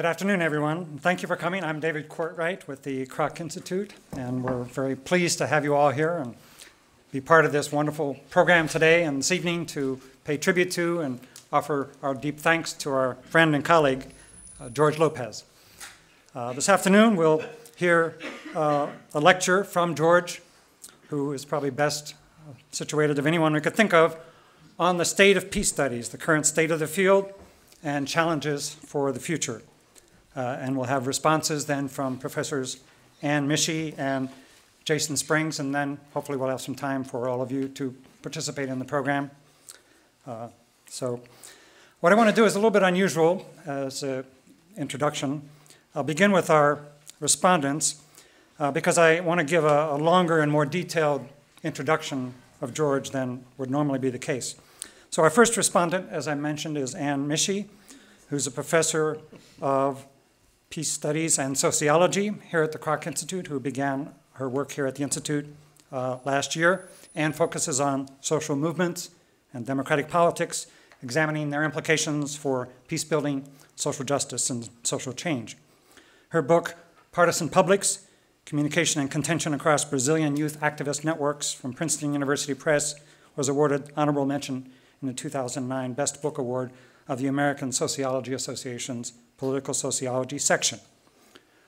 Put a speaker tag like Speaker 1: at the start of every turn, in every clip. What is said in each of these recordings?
Speaker 1: Good afternoon, everyone. Thank you for coming. I'm David Courtwright with the Kroc Institute, and we're very pleased to have you all here and be part of this wonderful program today and this evening to pay tribute to and offer our deep thanks to our friend and colleague, George Lopez. This afternoon, we'll hear a lecture from George, who is probably best situated of anyone we could think of, on the state of peace studies, the current state of the field, and challenges for the future. And we'll have responses then from Professors Ann Michie and Jason Springs, and then hopefully we'll have some time for all of you to participate in the program. So what I want to do is a little bit unusual as an introduction. I'll begin with our respondents because I want to give a longer and more detailed introduction of George than would normally be the case. So our first respondent, as I mentioned, is Ann Michie, who's a professor of Peace Studies and Sociology here at the Kroc Institute, who began her work here at the Institute last year and focuses on social movements and democratic politics, examining their implications for peace building, social justice, and social change. Her book, Partisan Publics, Communication and Contention Across Brazilian Youth Activist Networks from Princeton University Press, was awarded honorable mention in the 2009 Best Book Award of the American Sociology Association's Political Sociology section.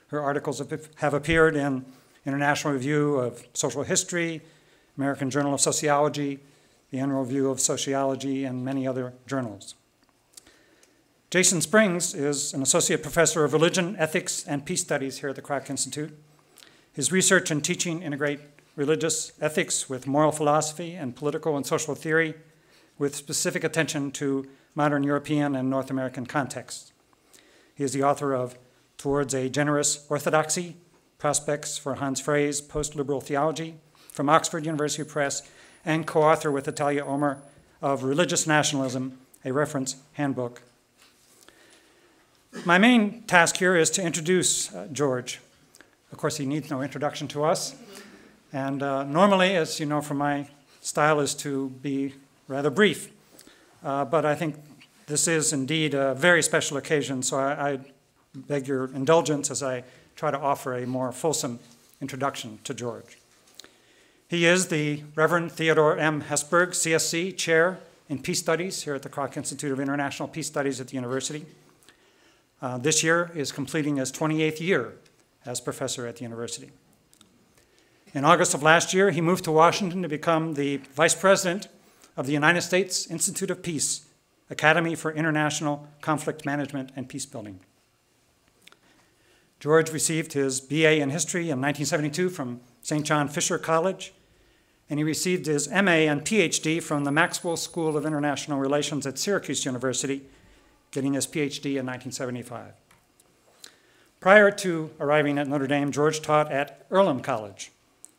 Speaker 1: Her articles have appeared in International Review of Social History, American Journal of Sociology, the Annual Review of Sociology, and many other journals. Jason Springs is an associate professor of religion, ethics, and peace studies here at the Kroc Institute. His research and teaching integrate religious ethics with moral philosophy and political and social theory, with specific attention to modern European and North American contexts. He is the author of Towards a Generous Orthodoxy, Prospects for Hans Frey's Post-Liberal Theology from Oxford University Press, and co-author with Italia Omer of Religious Nationalism, a Reference Handbook. My main task here is to introduce George. Of course, he needs no introduction to us. And normally, as you know from my style, is to be rather brief. But I think this is indeed a very special occasion, so I beg your indulgence as I try to offer a more fulsome introduction to George. He is the Reverend Theodore M. Hesburgh, CSC, Chair in Peace Studies here at the Kroc Institute of International Peace Studies at the university. This year is completing his 28th year as professor at the university. In August of last year, he moved to Washington to become the Vice President of the United States Institute of Peace, Academy for International Conflict Management and Peacebuilding. George received his BA in History in 1972 from St. John Fisher College, and he received his MA and PhD from the Maxwell School of International Relations at Syracuse University, getting his PhD in 1975. Prior to arriving at Notre Dame, George taught at Earlham College,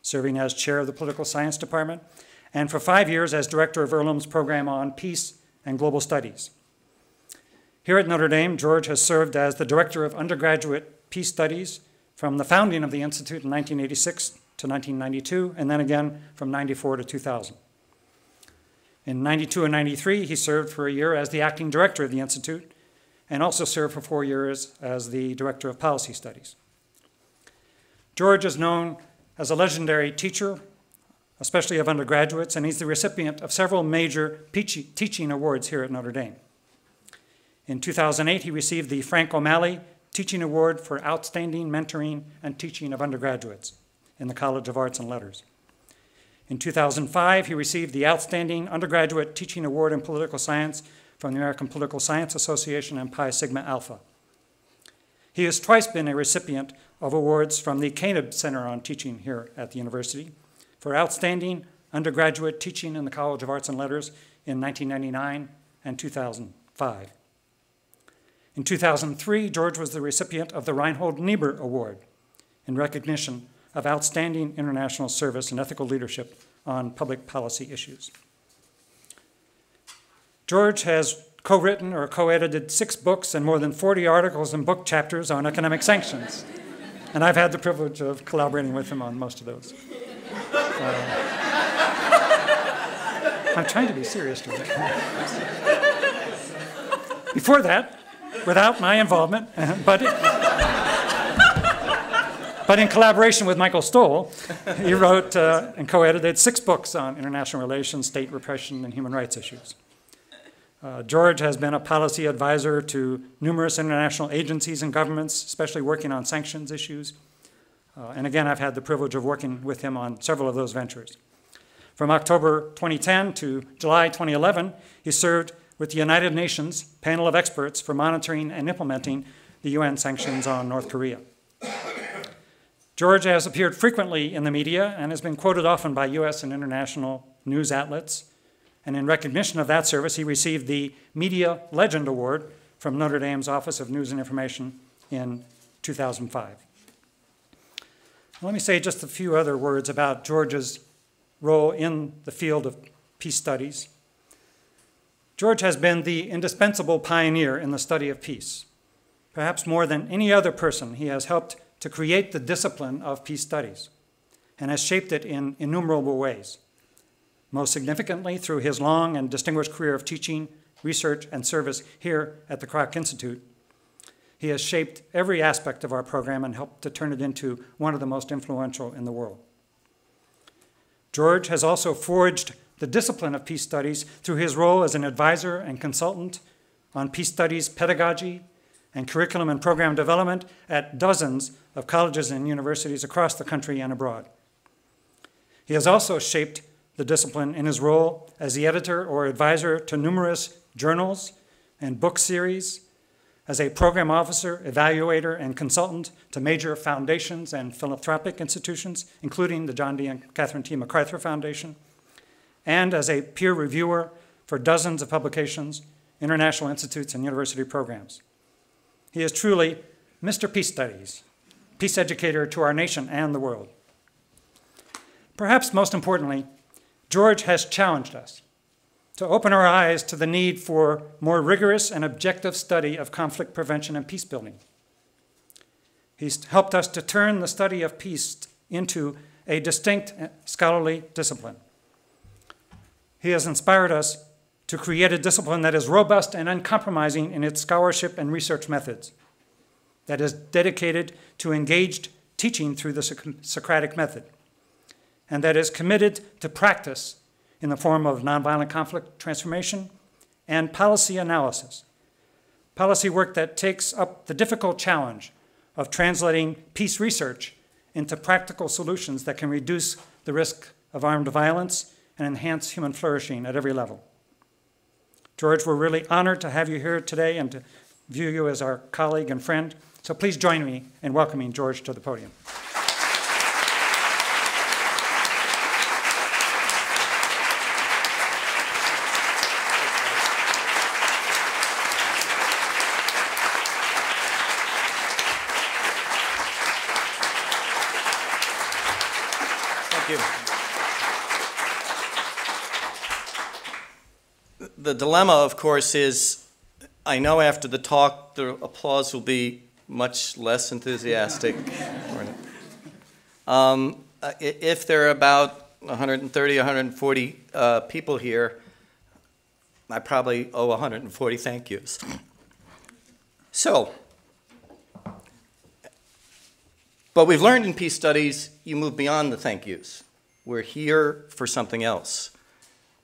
Speaker 1: serving as chair of the Political Science Department, and for 5 years as director of Earlham's program on peace and global studies. Here at Notre Dame, George has served as the director of undergraduate peace studies from the founding of the Institute in 1986 to 1992, and then again from 94 to 2000. In 92 and 93, he served for a year as the acting director of the Institute, and also served for 4 years as the director of policy studies. George is known as a legendary teacher, especially of undergraduates, and he's the recipient of several major teaching awards here at Notre Dame. In 2008, he received the Frank O'Malley Teaching Award for Outstanding Mentoring and Teaching of Undergraduates in the College of Arts and Letters. In 2005, he received the Outstanding Undergraduate Teaching Award in Political Science from the American Political Science Association and Pi Sigma Alpha. He has twice been a recipient of awards from the Koenig Center on Teaching here at the university for outstanding undergraduate teaching in the College of Arts and Letters in 1999 and 2005. In 2003, George was the recipient of the Reinhold Niebuhr Award in recognition of outstanding international service and ethical leadership on public policy issues. George has co-written or co-edited 6 books and more than 40 articles and book chapters on economic sanctions. And I've had the privilege of collaborating with him on most of those. I'm trying to be serious, George. Before that, without my involvement, but in collaboration with Michael Stoll, he wrote and co-edited 6 books on international relations, state repression, and human rights issues. George has been a policy advisor to numerous international agencies and governments, especially working on sanctions issues. And again, I've had the privilege of working with him on several of those ventures. From October 2010 to July 2011, he served with the United Nations panel of experts for monitoring and implementing the UN sanctions on North Korea. George has appeared frequently in the media and has been quoted often by US and international news outlets. And in recognition of that service, he received the Media Legend Award from Notre Dame's Office of News and Information in 2005. Let me say just a few other words about George's role in the field of peace studies. George has been the indispensable pioneer in the study of peace. Perhaps more than any other person, he has helped to create the discipline of peace studies and has shaped it in innumerable ways, most significantly through his long and distinguished career of teaching, research, and service here at the Kroc Institute. He has shaped every aspect of our program and helped to turn it into one of the most influential in the world. George has also forged the discipline of peace studies through his role as an advisor and consultant on peace studies pedagogy and curriculum and program development at dozens of colleges and universities across the country and abroad. He has also shaped the discipline in his role as the editor or advisor to numerous journals and book series, as a program officer, evaluator, and consultant to major foundations and philanthropic institutions, including the John D. and Catherine T. MacArthur Foundation, and as a peer reviewer for dozens of publications, international institutes, and university programs. He is truly Mr. Peace Studies, peace educator to our nation and the world. Perhaps most importantly, George has challenged us to open our eyes to the need for more rigorous and objective study of conflict prevention and peacebuilding. He's helped us to turn the study of peace into a distinct scholarly discipline. He has inspired us to create a discipline that is robust and uncompromising in its scholarship and research methods, that is dedicated to engaged teaching through the Socratic method, and that is committed to practice in the form of nonviolent conflict transformation and policy analysis, policy work that takes up the difficult challenge of translating peace research into practical solutions that can reduce the risk of armed violence and enhance human flourishing at every level. George, we're really honored to have you here today and to view you as our colleague and friend. So please join me in welcoming George to the podium.
Speaker 2: The dilemma, of course, is I know after the talk the applause will be much less enthusiastic. If there are about 130, 140 people here, I probably owe 140 thank yous. So, but we've learned in peace studies, you move beyond the thank yous. We're here for something else.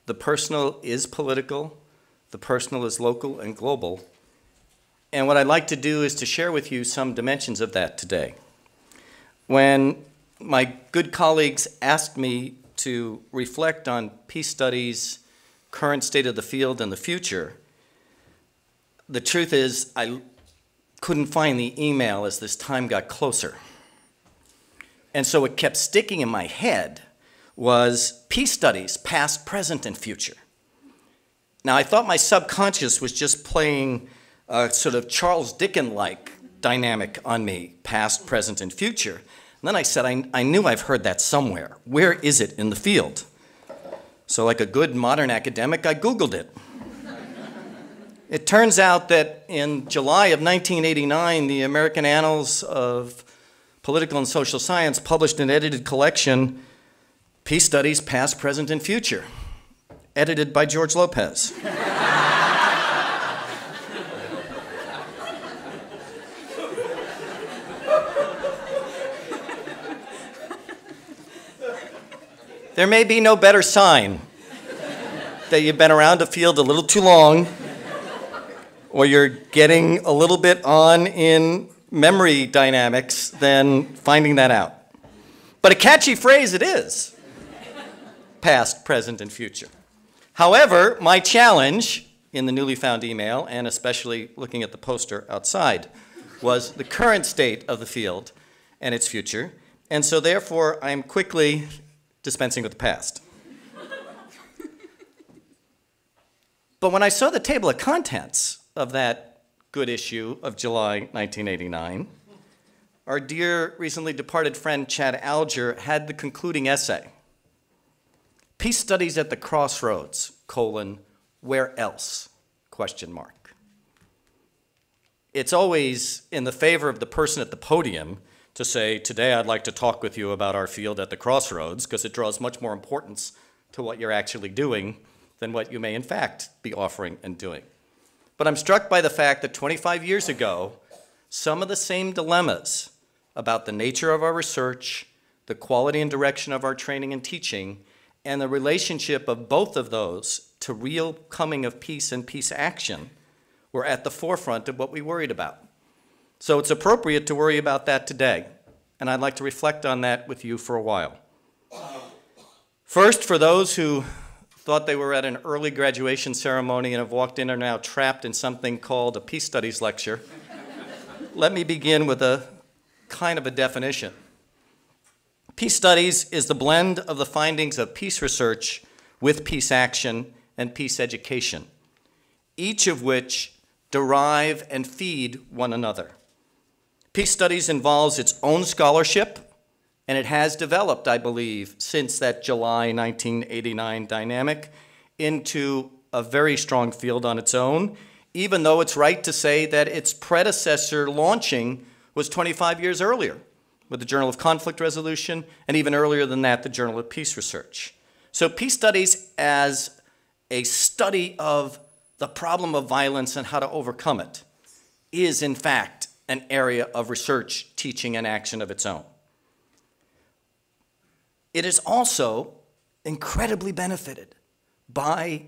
Speaker 2: The personal is political, the personal is local and global. And what I'd like to do is to share with you some dimensions of that today. When my good colleagues asked me to reflect on peace studies, current state of the field, and the future, the truth is I couldn't find the email as this time got closer. And so what kept sticking in my head was peace studies, past, present, and future. Now, I thought my subconscious was just playing a sort of Charles Dickens-like dynamic on me, past, present, and future. And then I said, I knew I've heard that somewhere. Where is it in the field? So like a good modern academic, I Googled it. It turns out that in July of 1989, the American Annals of Political and Social Science published an edited collection, Peace Studies, Past, Present, and Future, edited by George Lopez. There may be no better sign that you've been around a field a little too long, or you're getting a little bit on in memory dynamics than finding that out. But a catchy phrase it is. Past, present, and future. However, my challenge in the newly found email, and especially looking at the poster outside, was the current state of the field and its future. And so therefore, I'm quickly dispensing with the past. But when I saw the table of contents of that good issue of July 1989, our dear recently departed friend Chad Alger had the concluding essay, Peace Studies at the Crossroads, where else, ? It's always in the favor of the person at the podium to say, today I'd like to talk with you about our field at the crossroads, because it draws much more importance to what you're actually doing than what you may in fact be offering and doing. But I'm struck by the fact that 25 years ago, some of the same dilemmas about the nature of our research, the quality and direction of our training and teaching, and the relationship of both of those to real coming of peace and peace action were at the forefront of what we worried about. So it's appropriate to worry about that today, and I'd like to reflect on that with you for a while. First, for those who thought they were at an early graduation ceremony and have walked in and are now trapped in something called a Peace Studies lecture, let me begin with a kind of a definition. Peace Studies is the blend of the findings of peace research with peace action and peace education, each of which derive and feed one another. Peace Studies involves its own scholarship, and it has developed, I believe, since that July 1989 dynamic into a very strong field on its own, even though it's right to say that its predecessor launching was 25 years earlier with the Journal of Conflict Resolution, and even earlier than that, the Journal of Peace Research. So Peace Studies as a study of the problem of violence and how to overcome it is, in fact, an area of research, teaching, and action of its own. It is also incredibly benefited by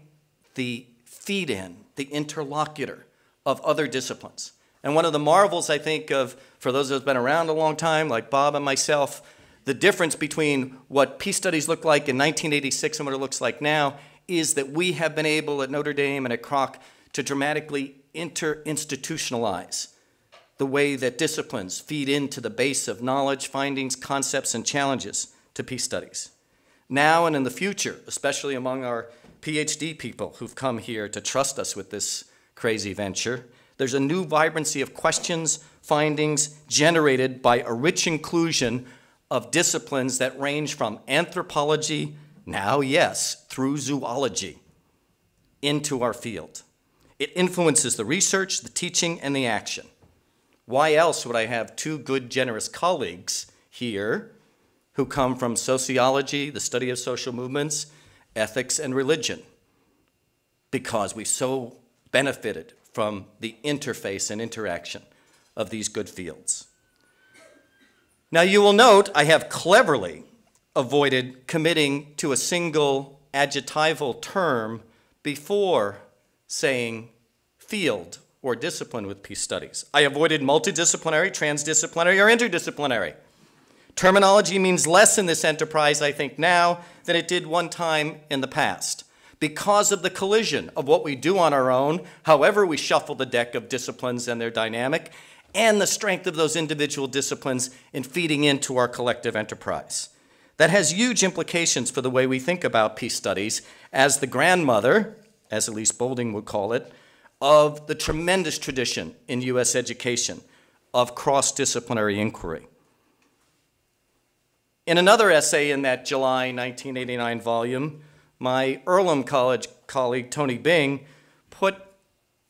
Speaker 2: the feed-in, the interlocutor of other disciplines. And one of the marvels, I think, of, for those who have been around a long time, like Bob and myself, the difference between what peace studies looked like in 1986 and what it looks like now is that we have been able at Notre Dame and at Kroc to dramatically inter-institutionalize the way that disciplines feed into the base of knowledge, findings, concepts, and challenges to peace studies. Now and in the future, especially among our PhD people who've come here to trust us with this crazy venture, there's a new vibrancy of questions, findings generated by a rich inclusion of disciplines that range from anthropology, now yes, through zoology, into our field. It influences the research, the teaching, and the action. Why else would I have two good, generous colleagues here who come from sociology, the study of social movements, ethics, and religion? Because we so benefited from the interface and interaction of these good fields. Now you will note I have cleverly avoided committing to a single adjectival term before saying field or discipline with peace studies. I avoided multidisciplinary, transdisciplinary, or interdisciplinary. Terminology means less in this enterprise, I think, now than it did one time in the past, because of the collision of what we do on our own, however we shuffle the deck of disciplines and their dynamic, and the strength of those individual disciplines in feeding into our collective enterprise. That has huge implications for the way we think about peace studies as the grandmother, as Elise Boulding would call it, of the tremendous tradition in U.S. education of cross-disciplinary inquiry. In another essay in that July 1989 volume, my Earlham College colleague, Tony Bing, put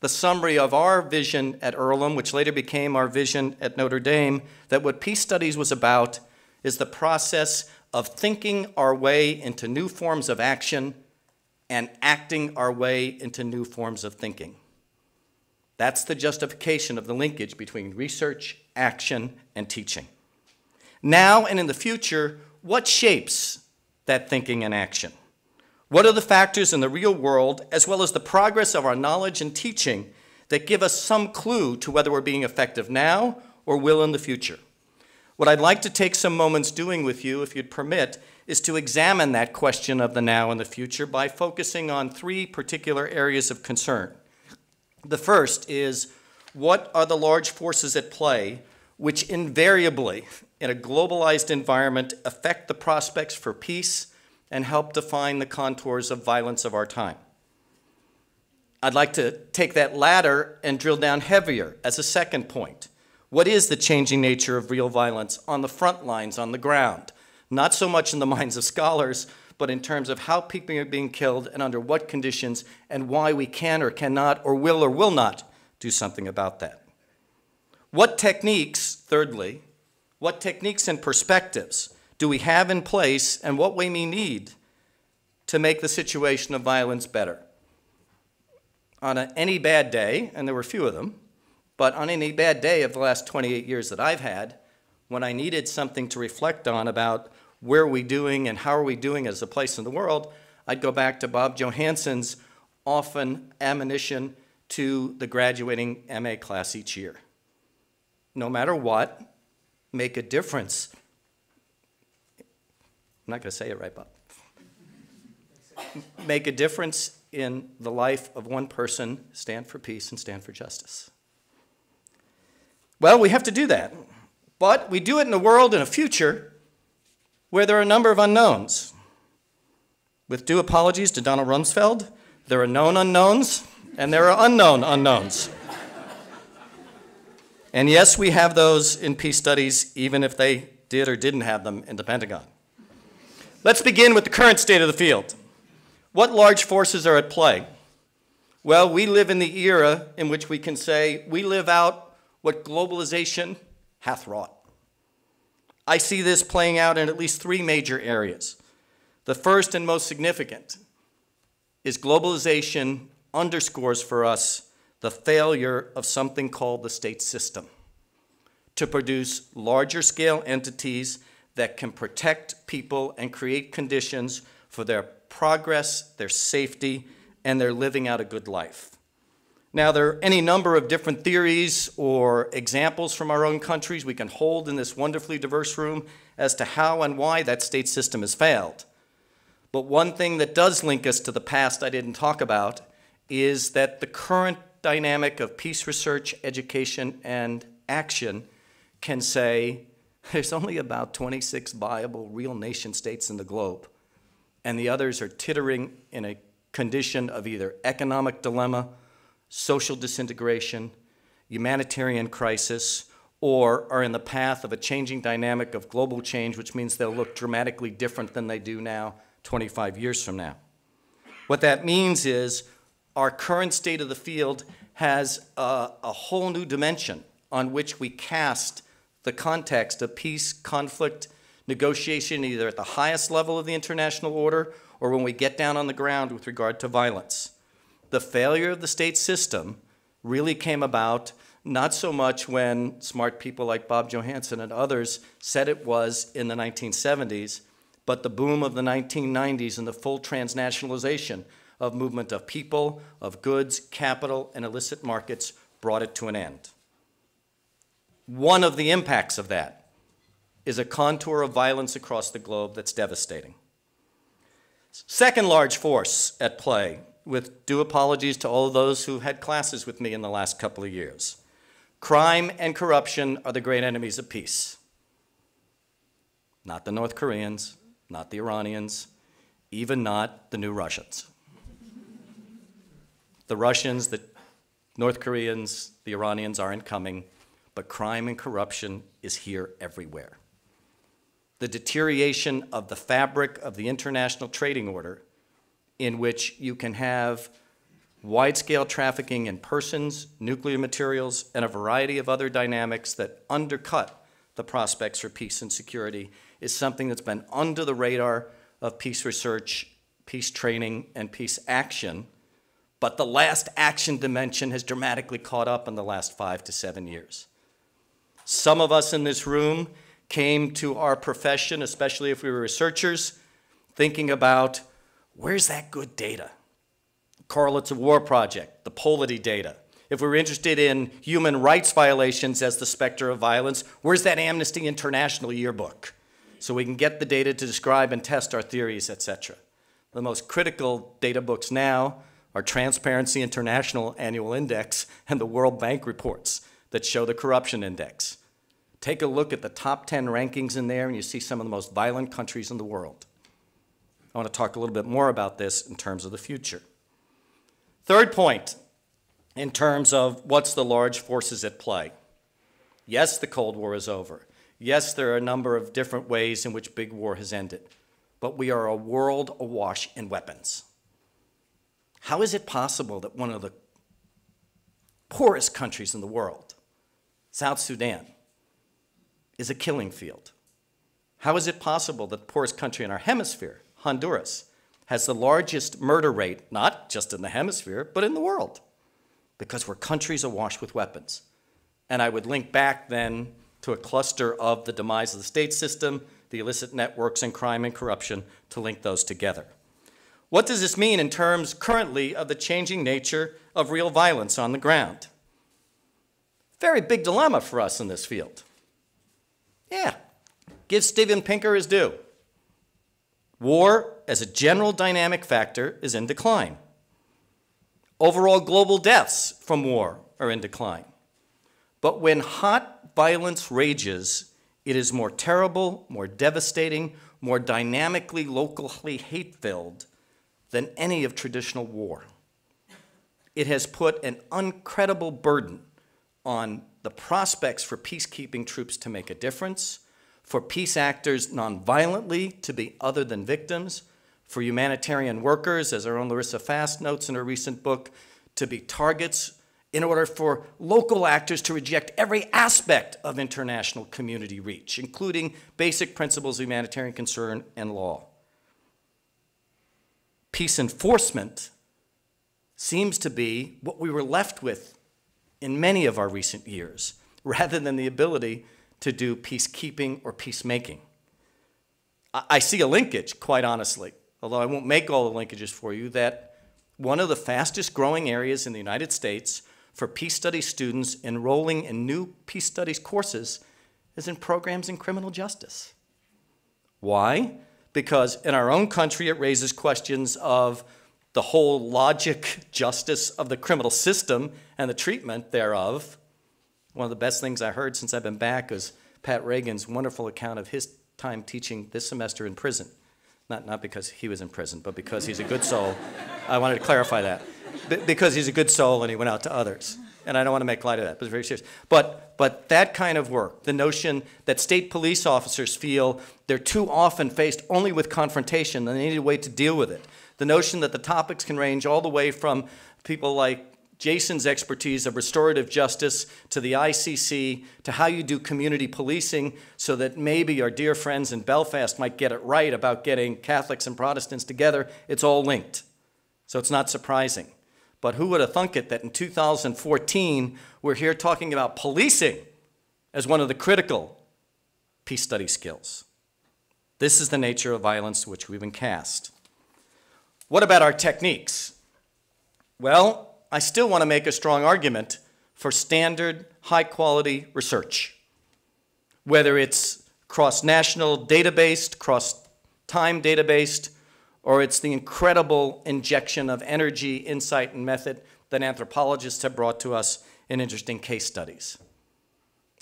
Speaker 2: the summary of our vision at Earlham, which later became our vision at Notre Dame, that what peace studies was about is the process of thinking our way into new forms of action and acting our way into new forms of thinking. That's the justification of the linkage between research, action, and teaching. Now and in the future, what shapes that thinking and action? What are the factors in the real world, as well as the progress of our knowledge and teaching, that give us some clue to whether we're being effective now or will in the future? What I'd like to take some moments doing with you, if you'd permit, is to examine that question of the now and the future by focusing on three particular areas of concern. The first is, what are the large forces at play which invariably, in a globalized environment, affect the prospects for peace and help define the contours of violence of our time? I'd like to take that latter and drill down heavier as a second point. What is the changing nature of real violence on the front lines, on the ground? Not so much in the minds of scholars, but in terms of how people are being killed and under what conditions, and why we can or cannot or will not do something about that. What techniques, thirdly, what techniques and perspectives do we have in place, and what we may need to make the situation of violence better? On any bad day, and there were a few of them, but on any bad day of the last 28 years that I've had, when I needed something to reflect on about where are we doing and how are we doing as a place in the world, I'd go back to Bob Johansson's often admonition to the graduating MA class each year. No matter what, make a difference. I'm not going to say it right, Bob. Make a difference in the life of one person, stand for peace and stand for justice. Well, we have to do that, but we do it in a world and a future where there are a number of unknowns. With due apologies to Donald Rumsfeld, there are known unknowns and there are unknown unknowns. And yes, we have those in peace studies, even if they did or didn't have them in the Pentagon. Let's begin with the current state of the field. What large forces are at play? Well, we live in the era in which we can say we live out what globalization hath wrought. I see this playing out in at least three major areas. The first and most significant is globalization underscores for us the failure of something called the state system to produce larger scale entities that can protect people and create conditions for their progress, their safety, and their living out a good life. Now, there are any number of different theories or examples from our own countries we can hold in this wonderfully diverse room as to how and why that state system has failed. But one thing that does link us to the past I didn't talk about is that the current dynamic of peace research, education, and action can say there's only about 26 viable real nation states in the globe, and the others are tittering in a condition of either economic dilemma, social disintegration, humanitarian crisis, or are in the path of a changing dynamic of global change, which means they'll look dramatically different than they do now 25 years from now. What that means is our current state of the field has a whole new dimension on which we cast the context of peace, conflict, negotiation, either at the highest level of the international order or when we get down on the ground with regard to violence. The failure of the state system really came about not so much when smart people like Bob Johansson and others said it was in the 1970s, but the boom of the 1990s and the full transnationalization of movement of people, of goods, capital, and illicit markets brought it to an end. One of the impacts of that is a contour of violence across the globe that's devastating. Second large force at play, with due apologies to all of those who had classes with me in the last couple of years. Crime and corruption are the great enemies of peace. Not the North Koreans, not the Iranians, even not the new Russians. The Russians, the North Koreans, the Iranians aren't coming, but crime and corruption is here everywhere. The deterioration of the fabric of the international trading order, in which you can have wide-scale trafficking in persons, nuclear materials, and a variety of other dynamics that undercut the prospects for peace and security, is something that's been under the radar of peace research, peace training, and peace action. But the last action dimension has dramatically caught up in the last 5 to 7 years. Some of us in this room came to our profession, especially if we were researchers, thinking about where's that good data? Correlates of War Project, the Polity data. If we're interested in human rights violations as the specter of violence, where's that Amnesty International yearbook? So we can get the data to describe and test our theories, etc. The most critical data books now are Transparency International Annual Index and the World Bank reports that show the corruption index. Take a look at the top 10 rankings in there and you see some of the most violent countries in the world. I want to talk a little bit more about this in terms of the future. Third point, in terms of what's the large forces at play. Yes, the Cold War is over. Yes, there are a number of different ways in which big war has ended, but we are a world awash in weapons. How is it possible that one of the poorest countries in the world, South Sudan, is a killing field? How is it possible that the poorest country in our hemisphere, Honduras, has the largest murder rate, not just in the hemisphere, but in the world? Because we're countries awash with weapons. And I would link back then to a cluster of the demise of the state system, the illicit networks and crime and corruption, to link those together. What does this mean in terms currently of the changing nature of real violence on the ground? Very big dilemma for us in this field. Yeah, give Steven Pinker his due. War, as a general dynamic factor, is in decline. Overall global deaths from war are in decline. But when hot violence rages, it is more terrible, more devastating, more dynamically, locally hate-filled than any of traditional war. It has put an incredible burden on the prospects for peacekeeping troops to make a difference, for peace actors nonviolently to be other than victims, for humanitarian workers, as our own Larissa Fast notes in her recent book, to be targets, in order for local actors to reject every aspect of international community reach, including basic principles of humanitarian concern and law. Peace enforcement seems to be what we were left with in many of our recent years, rather than the ability to do peacekeeping or peacemaking. I see a linkage, quite honestly, although I won't make all the linkages for you, that one of the fastest growing areas in the United States for peace studies students enrolling in new peace studies courses is in programs in criminal justice. Why? Because in our own country it raises questions of the whole logic, justice of the criminal system and the treatment thereof. One of the best things I heard since I've been back was Pat Reagan's wonderful account of his time teaching this semester in prison. Not because he was in prison, but because he's a good soul. I wanted to clarify that. Because he's a good soul and he went out to others. And I don't want to make light of that, but it's very serious. But that kind of work, the notion that state police officers feel they're too often faced only with confrontation and they need a way to deal with it. The notion that the topics can range all the way from people like Jason's expertise of restorative justice to the ICC to how you do community policing so that maybe our dear friends in Belfast might get it right about getting Catholics and Protestants together. It's all linked. So it's not surprising. But who would have thunk it that in 2014, we're here talking about policing as one of the critical peace study skills. This is the nature of violence to which we've been cast. What about our techniques? Well, I still want to make a strong argument for standard, high-quality research. Whether it's cross-national data-based, cross-time data-based, or it's the incredible injection of energy, insight, and method that anthropologists have brought to us in interesting case studies.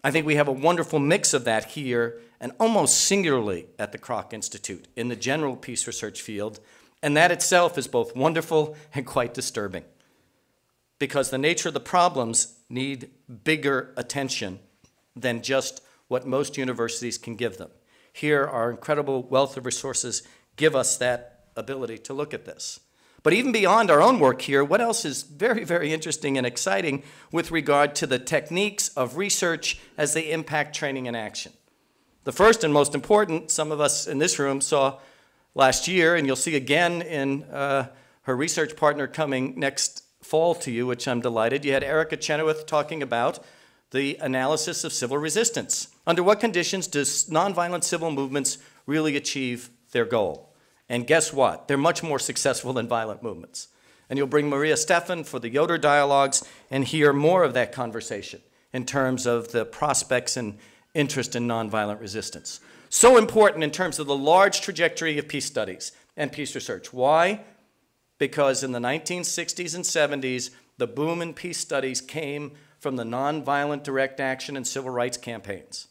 Speaker 2: I think we have a wonderful mix of that here, and almost singularly at the Kroc Institute in the general peace research field, and that itself is both wonderful and quite disturbing, because the nature of the problems need bigger attention than just what most universities can give them. Here, our incredible wealth of resources give us that ability to look at this. But even beyond our own work here, what else is very, very interesting and exciting with regard to the techniques of research as they impact training and action? The first and most important, some of us in this room saw last year, and you'll see again in her research partner coming next fall to you, which I'm delighted. You had Erica Chenoweth talking about the analysis of civil resistance. Under what conditions does nonviolent civil movements really achieve their goal? And guess what? They're much more successful than violent movements. And you'll bring Maria Stephan for the Yoder Dialogues and hear more of that conversation in terms of the prospects and interest in nonviolent resistance. So important in terms of the large trajectory of peace studies and peace research. Why? Because in the 1960s and 70s, the boom in peace studies came from the nonviolent direct action and civil rights campaigns.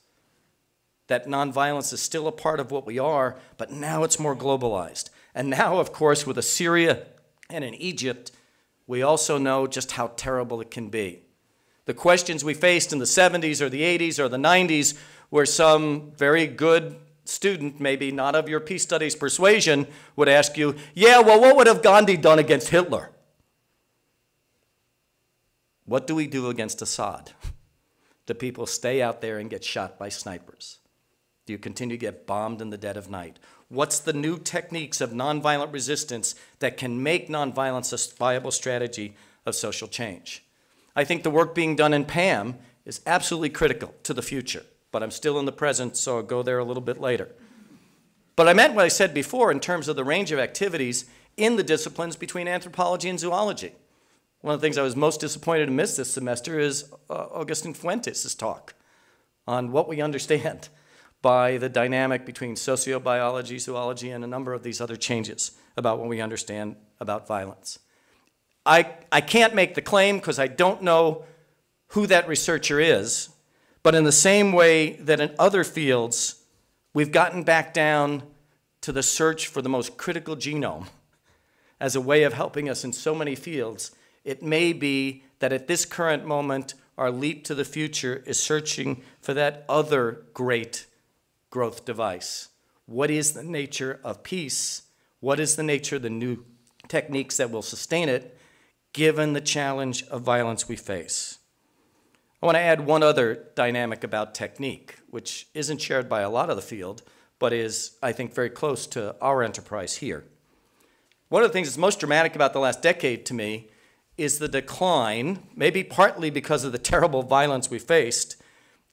Speaker 2: That nonviolence is still a part of what we are, but now it's more globalized. And now, of course, with Assyria and in Egypt, we also know just how terrible it can be. The questions we faced in the 70s or the 80s or the 90s, where some very good student, maybe not of your peace studies persuasion, would ask you, yeah, well, what would have Gandhi done against Hitler? What do we do against Assad? Do people stay out there and get shot by snipers? Do you continue to get bombed in the dead of night? What's the new techniques of nonviolent resistance that can make nonviolence a viable strategy of social change? I think the work being done in PAM is absolutely critical to the future, but I'm still in the present, so I'll go there a little bit later. But I meant what I said before in terms of the range of activities in the disciplines between anthropology and zoology. One of the things I was most disappointed to miss this semester is Augustin Fuentes' talk on what we understand by the dynamic between sociobiology, zoology, and a number of these other changes about what we understand about violence. I can't make the claim because I don't know who that researcher is, but in the same way that in other fields, we've gotten back down to the search for the most critical genome as a way of helping us in so many fields, it may be that at this current moment, our leap to the future is searching for that other great growth device. What is the nature of peace? What is the nature of the new techniques that will sustain it, given the challenge of violence we face? I want to add one other dynamic about technique, which isn't shared by a lot of the field, but is, I think, very close to our enterprise here. One of the things that's most dramatic about the last decade to me is the decline, maybe partly because of the terrible violence we faced,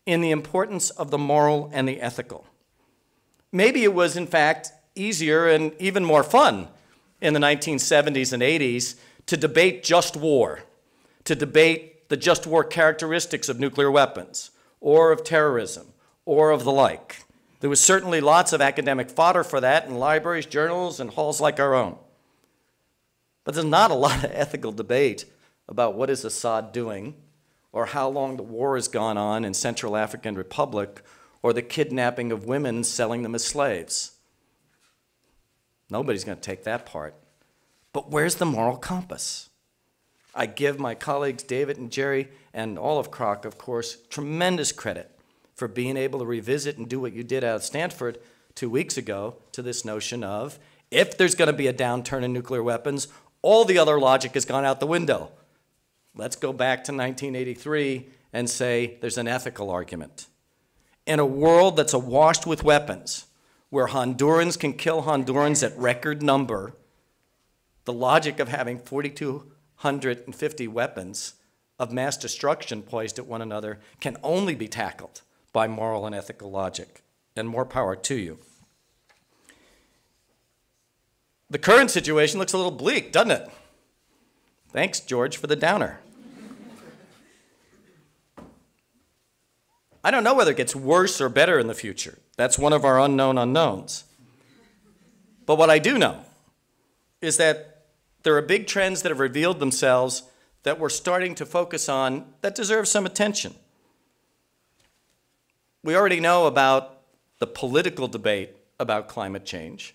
Speaker 2: in the importance of the moral and the ethical. Maybe it was, in fact, easier and even more fun in the 1970s and 80s to debate just war, to debate the just war characteristics of nuclear weapons, or of terrorism, or of the like. There was certainly lots of academic fodder for that in libraries, journals, and halls like our own. But there's not a lot of ethical debate about what is Assad doing, or how long the war has gone on in Central African Republic, or the kidnapping of women and selling them as slaves. Nobody's going to take that part. But where's the moral compass? I give my colleagues David and Jerry and all of Kroc, of course, tremendous credit for being able to revisit and do what you did out of Stanford 2 weeks ago to this notion of, if there's going to be a downturn in nuclear weapons, all the other logic has gone out the window. Let's go back to 1983 and say there's an ethical argument. In a world that's awash with weapons, where Hondurans can kill Hondurans at record number, the logic of having 4,250 weapons of mass destruction poised at one another can only be tackled by moral and ethical logic, and more power to you. The current situation looks a little bleak, doesn't it? Thanks, George, for the downer. I don't know whether it gets worse or better in the future. That's one of our unknown unknowns. But what I do know is that there are big trends that have revealed themselves that we're starting to focus on that deserve some attention. We already know about the political debate about climate change,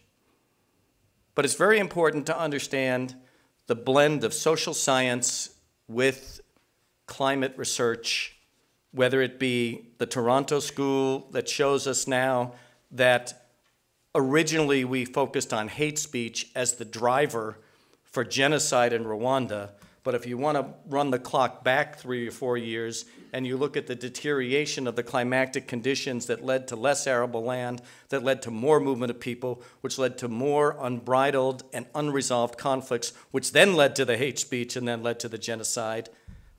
Speaker 2: but it's very important to understand the blend of social science with climate research, whether it be the Toronto School that shows us now that originally we focused on hate speech as the driver for genocide in Rwanda, but if you want to run the clock back 3 or 4 years and you look at the deterioration of the climatic conditions that led to less arable land, that led to more movement of people, which led to more unbridled and unresolved conflicts, which then led to the hate speech and then led to the genocide,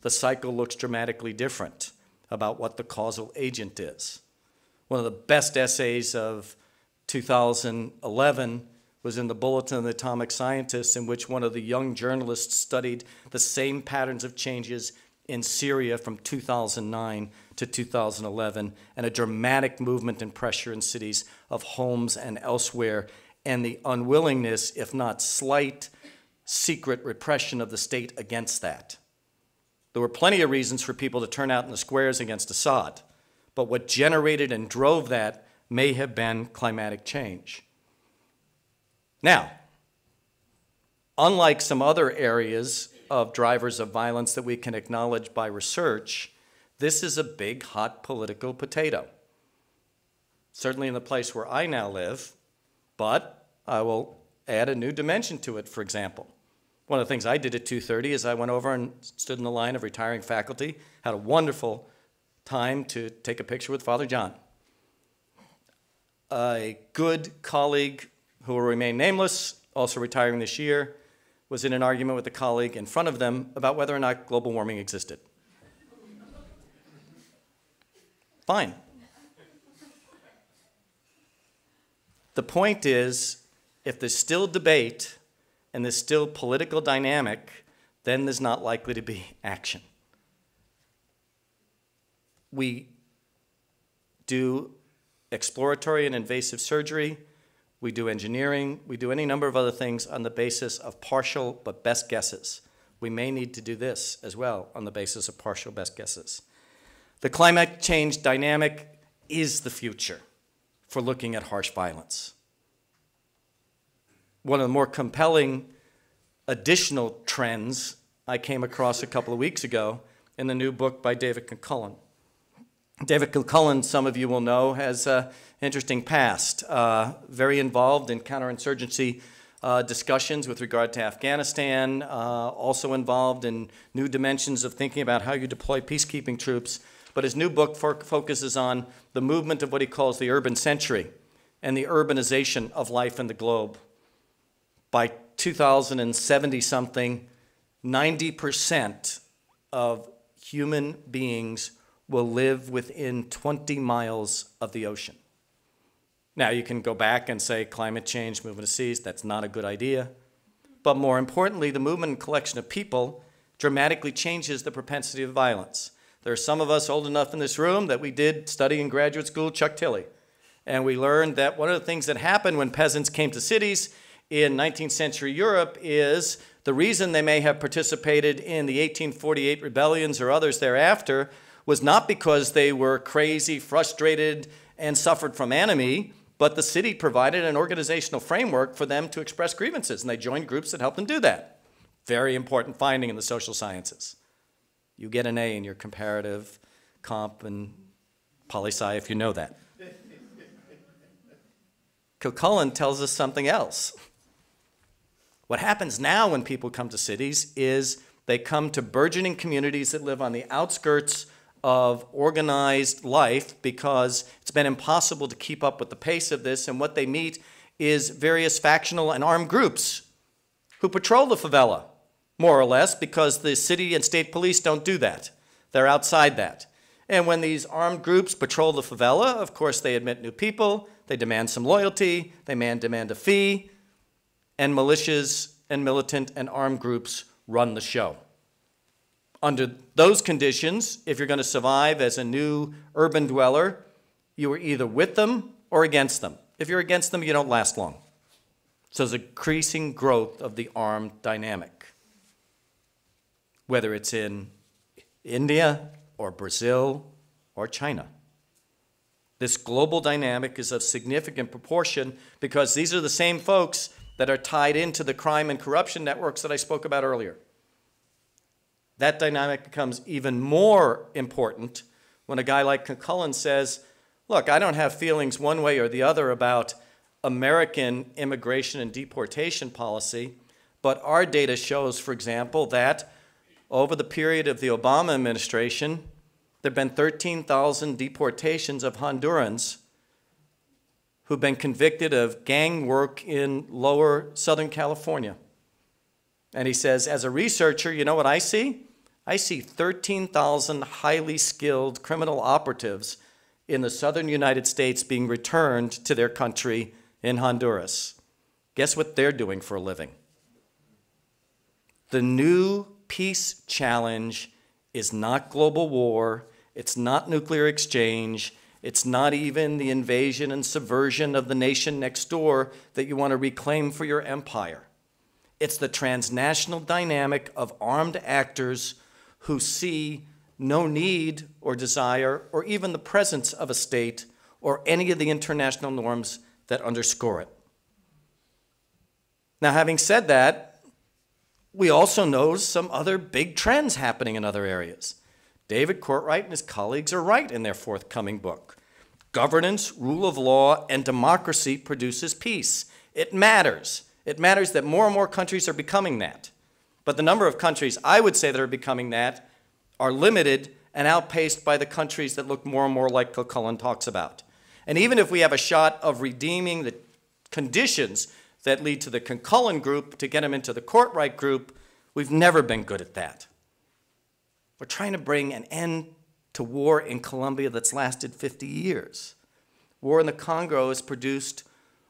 Speaker 2: the cycle looks dramatically different about what the causal agent is. One of the best essays of 2011 was in the Bulletin of the Atomic Scientists, in which one of the young journalists studied the same patterns of changes in Syria from 2009 to 2011, and a dramatic movement and pressure in cities of Homs and elsewhere, and the unwillingness, if not slight, secret repression of the state against that. There were plenty of reasons for people to turn out in the squares against Assad, but what generated and drove that may have been climatic change. Now, unlike some other areas of drivers of violence that we can acknowledge by research, this is a big, hot political potato. Certainly in the place where I now live, but I will add a new dimension to it, for example. One of the things I did at 2:30 is I went over and stood in the line of retiring faculty, had a wonderful time to take a picture with Father John. A good colleague who will remain nameless, also retiring this year, was in an argument with a colleague in front of them about whether or not global warming existed. Fine. The point is, if there's still debate and there's still political dynamic, then there's not likely to be action. We do exploratory and invasive surgery, we do engineering, we do any number of other things on the basis of partial but best guesses. We may need to do this as well on the basis of partial best guesses. The climate change dynamic is the future for looking at harsh violence. One of the more compelling additional trends I came across a couple of weeks ago in the new book by David McCullen. David McCullen, some of you will know, has an interesting past, very involved in counterinsurgency discussions with regard to Afghanistan, also involved in new dimensions of thinking about how you deploy peacekeeping troops. But his new book focuses on the movement of what he calls the urban century and the urbanization of life in the globe. By 2070-something, 90% of human beings will live within 20 miles of the ocean. Now, you can go back and say climate change, movement of seas, that's not a good idea. But more importantly, the movement and collection of people dramatically changes the propensity of violence. There are some of us old enough in this room that we did study in graduate school Chuck Tilley. And we learned that one of the things that happened when peasants came to cities in 19th century Europe is the reason they may have participated in the 1848 rebellions or others thereafter was not because they were crazy, frustrated, and suffered from enemy, but the city provided an organizational framework for them to express grievances, and they joined groups that helped them do that. Very important finding in the social sciences. You get an A in your comparative comp and poli-sci if you know that. McCullen tells us something else. What happens now when people come to cities is they come to burgeoning communities that live on the outskirts of organized life because it's been impossible to keep up with the pace of this, and what they meet is various factional and armed groups who patrol the favela, more or less, because the city and state police don't do that. They're outside that. And when these armed groups patrol the favela, of course they admit new people, they demand some loyalty, they demand a fee, and militias and militant and armed groups run the show. Under those conditions, if you're going to survive as a new urban dweller, you are either with them or against them. If you're against them, you don't last long. So there's increasing growth of the armed dynamic, whether it's in India or Brazil or China. This global dynamic is of significant proportion because these are the same folks that are tied into the crime and corruption networks that I spoke about earlier. That dynamic becomes even more important when a guy like McCullen says, look, I don't have feelings one way or the other about American immigration and deportation policy, but our data shows, for example, that over the period of the Obama administration, there have been 13,000 deportations of Hondurans who've been convicted of gang work in lower Southern California. And he says, as a researcher, you know what I see? I see 13,000 highly skilled criminal operatives in the southern United States being returned to their country in Honduras. Guess what they're doing for a living? The new peace challenge is not global war, it's not nuclear exchange, it's not even the invasion and subversion of the nation next door that you want to reclaim for your empire. It's the transnational dynamic of armed actors who see no need or desire or even the presence of a state or any of the international norms that underscore it. Now, having said that, we also know some other big trends happening in other areas. David Courtwright and his colleagues are right in their forthcoming book. Governance, rule of law, and democracy produces peace. It matters. It matters that more and more countries are becoming that. But the number of countries, I would say, that are becoming that are limited and outpaced by the countries that look more and more like Cullen talks about. And even if we have a shot of redeeming the conditions that lead to the Cullen group to get them into the Courtwright group, we've never been good at that. We're trying to bring an end to war in Colombia that's lasted 50 years. War in the Congo has produced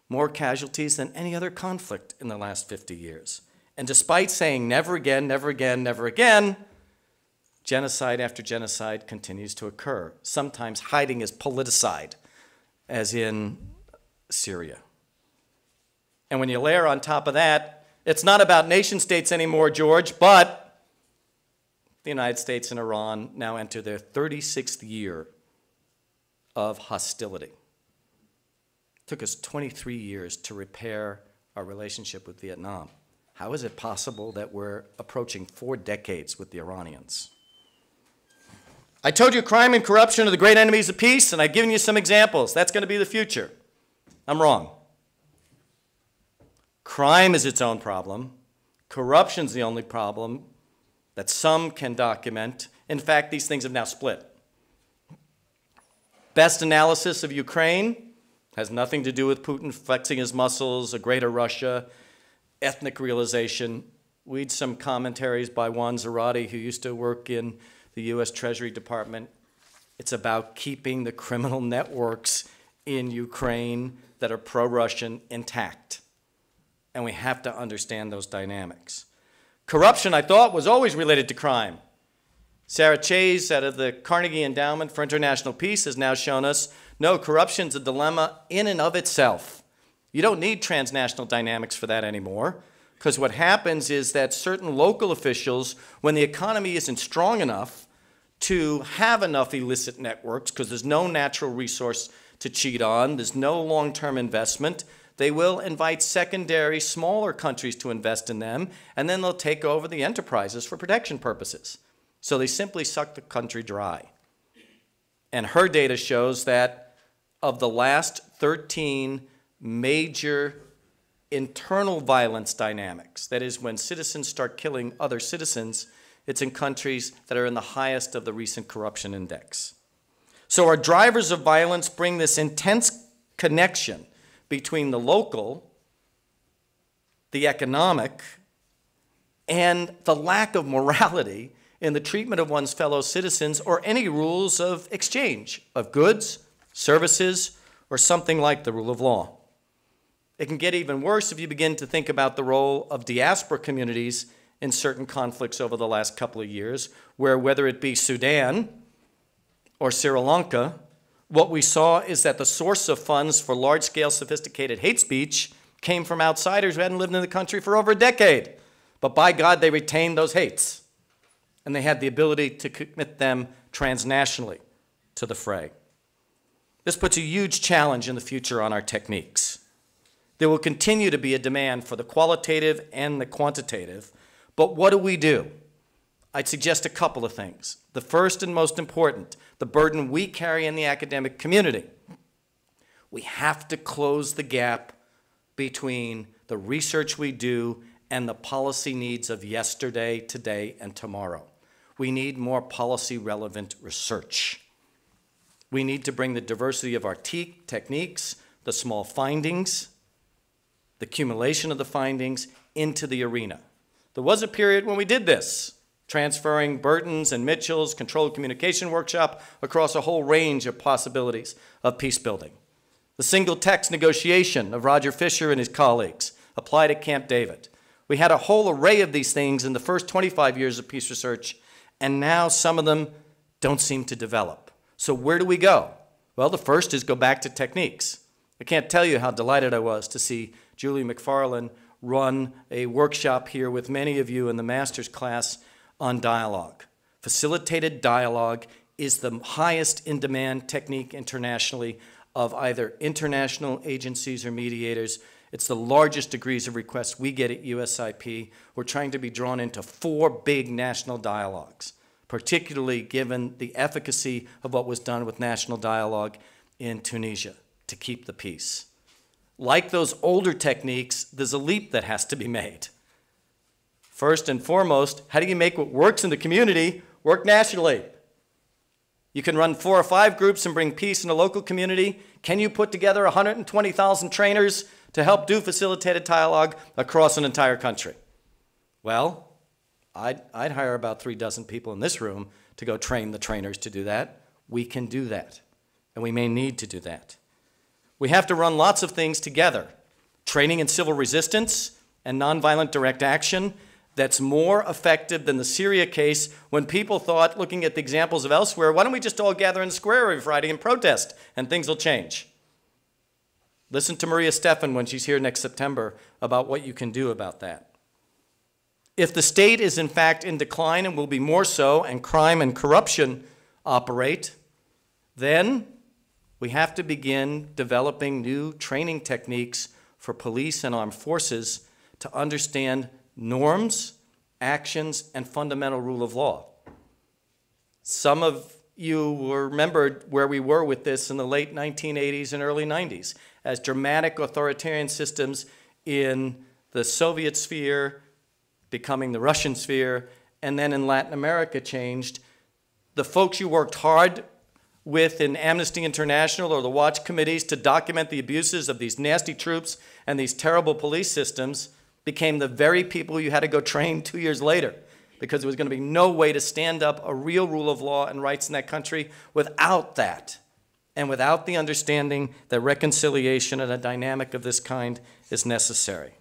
Speaker 2: more casualties than any other conflict in the last 50 years. And despite saying never again, never again, never again, genocide after genocide continues to occur, sometimes hiding as politicide, as in Syria. And when you layer on top of that, it's not about nation states anymore, George, but the United States and Iran now enter their 36th year of hostility. It took us 23 years to repair our relationship with Vietnam. How is it possible that we're approaching 4 decades with the Iranians? I told you crime and corruption are the great enemies of peace, and I've given you some examples. That's going to be the future. I'm wrong. Crime is its own problem. Corruption's the only problem that some can document. In fact, these things have now split. Best analysis of Ukraine has nothing to do with Putin flexing his muscles, a greater Russia, ethnic realization. Read some commentaries by Juan Zarate, who used to work in the U.S. Treasury Department. It's about keeping the criminal networks in Ukraine that are pro-Russian intact. And we have to understand those dynamics. Corruption, I thought, was always related to crime. Sarah Chase, out of the Carnegie Endowment for International Peace, has now shown us, no, corruption's a dilemma in and of itself. You don't need transnational dynamics for that anymore, because what happens is that certain local officials, when the economy isn't strong enough to have enough illicit networks, because there's no natural resource to cheat on, there's no long-term investment, they will invite secondary, smaller countries to invest in them, and then they'll take over the enterprises for protection purposes. So they simply suck the country dry. And her data shows that of the last 13 major internal violence dynamics, that is, when citizens start killing other citizens, it's in countries that are in the highest of the recent corruption index. So our drivers of violence bring this intense connection between the local, the economic, and the lack of morality in the treatment of one's fellow citizens or any rules of exchange of goods, services, or something like the rule of law. It can get even worse if you begin to think about the role of diaspora communities in certain conflicts over the last couple of years, where whether it be Sudan or Sri Lanka, what we saw is that the source of funds for large-scale sophisticated hate speech came from outsiders who hadn't lived in the country for over a decade. But by God, they retained those hates. And they had the ability to commit them transnationally to the fray. This puts a huge challenge in the future on our techniques. There will continue to be a demand for the qualitative and the quantitative, but what do? I'd suggest a couple of things. The first and most important, the burden we carry in the academic community. We have to close the gap between the research we do and the policy needs of yesterday, today, and tomorrow. We need more policy-relevant research. We need to bring the diversity of our techniques, the small findings, the accumulation of the findings into the arena. There was a period when we did this, transferring Burton's and Mitchell's controlled communication workshop across a whole range of possibilities of peace building. The single text negotiation of Roger Fisher and his colleagues, applied at Camp David. We had a whole array of these things in the first 25 years of peace research, and now some of them don't seem to develop. So where do we go? Well, the first is go back to techniques. I can't tell you how delighted I was to see Julie McFarlane run a workshop here with many of you in the master's class on dialogue. Facilitated dialogue is the highest in demand technique internationally of either international agencies or mediators. It's the largest degrees of requests we get at USIP. We're trying to be drawn into 4 big national dialogues, particularly given the efficacy of what was done with national dialogue in Tunisia to keep the peace. Like those older techniques, there's a leap that has to be made. First and foremost, how do you make what works in the community work nationally? You can run 4 or 5 groups and bring peace in a local community. Can you put together 120,000 trainers to help do facilitated dialogue across an entire country? Well, I'd hire about 3 dozen people in this room to go train the trainers to do that. We can do that, and we may need to do that. We have to run lots of things together. Training in civil resistance and nonviolent direct action that's more effective than the Syria case when people thought, looking at the examples of elsewhere, why don't we just all gather in the square every Friday and protest, and things will change. Listen to Maria Stephan when she's here next September about what you can do about that. If the state is in fact in decline and will be more so, and crime and corruption operate, then we have to begin developing new training techniques for police and armed forces to understand norms, actions, and fundamental rule of law. Some of you remembered where we were with this in the late 1980s and early 90s, as dramatic authoritarian systems in the Soviet sphere becoming the Russian sphere, and then in Latin America changed. The folks you worked hard with in Amnesty International or the watch committees to document the abuses of these nasty troops and these terrible police systems became the very people you had to go train 2 years later, because there was going to be no way to stand up a real rule of law and rights in that country without that, and without the understanding that reconciliation and a dynamic of this kind is necessary.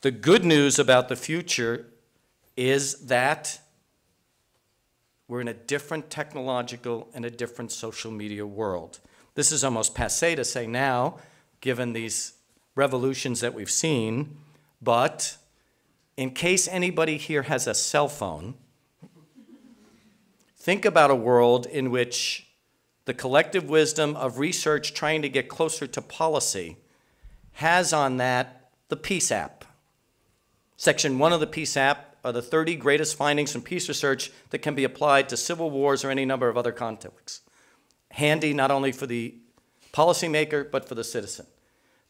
Speaker 2: The good news about the future is that we're in a different technological and a different social media world. This is almost passé to say now, given these revolutions that we've seen, but in case anybody here has a cell phone, think about a world in which the collective wisdom of research trying to get closer to policy has on that the Peace app. Section 1 of the Peace app are the 30 greatest findings from peace research that can be applied to civil wars or any number of other conflicts. Handy not only for the policymaker, but for the citizen.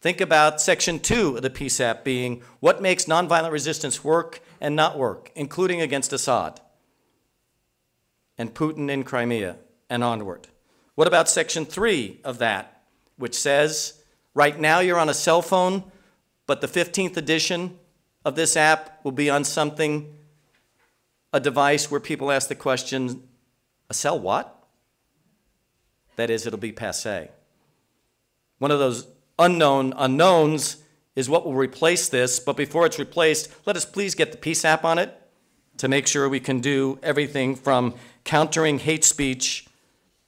Speaker 2: Think about Section 2 of the Peace app being what makes nonviolent resistance work and not work, including against Assad and Putin in Crimea and onward. What about Section 3 of that, which says, right now you're on a cell phone, but the 15th edition of this app will be on something, a device where people ask the question, a cell what? That is, it'll be passé. One of those unknown unknowns is what will replace this, but before it's replaced, let us please get the Peace app on it to make sure we can do everything from countering hate speech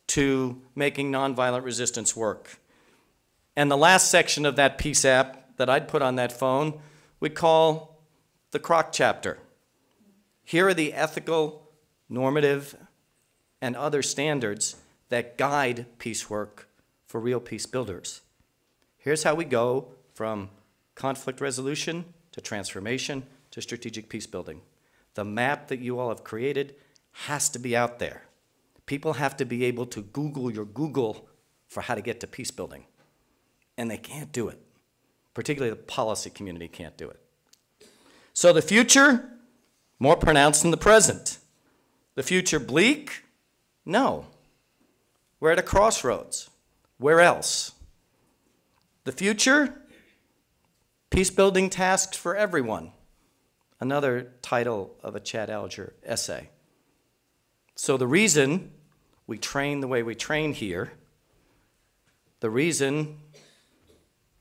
Speaker 2: to making nonviolent resistance work. And the last section of that Peace app that I'd put on that phone we call the Kroc chapter. Here are the ethical, normative, and other standards that guide peace work for real peace builders. Here's how we go from conflict resolution to transformation to strategic peace building. The map that you all have created has to be out there. People have to be able to Google your Google for how to get to peace building. And they can't do it. Particularly the policy community can't do it. So the future, more pronounced than the present. The future bleak? No. We're at a crossroads. Where else? The future, peace building tasks for everyone. Another title of a Chad Alger essay. So the reason we train the way we train here, the reason,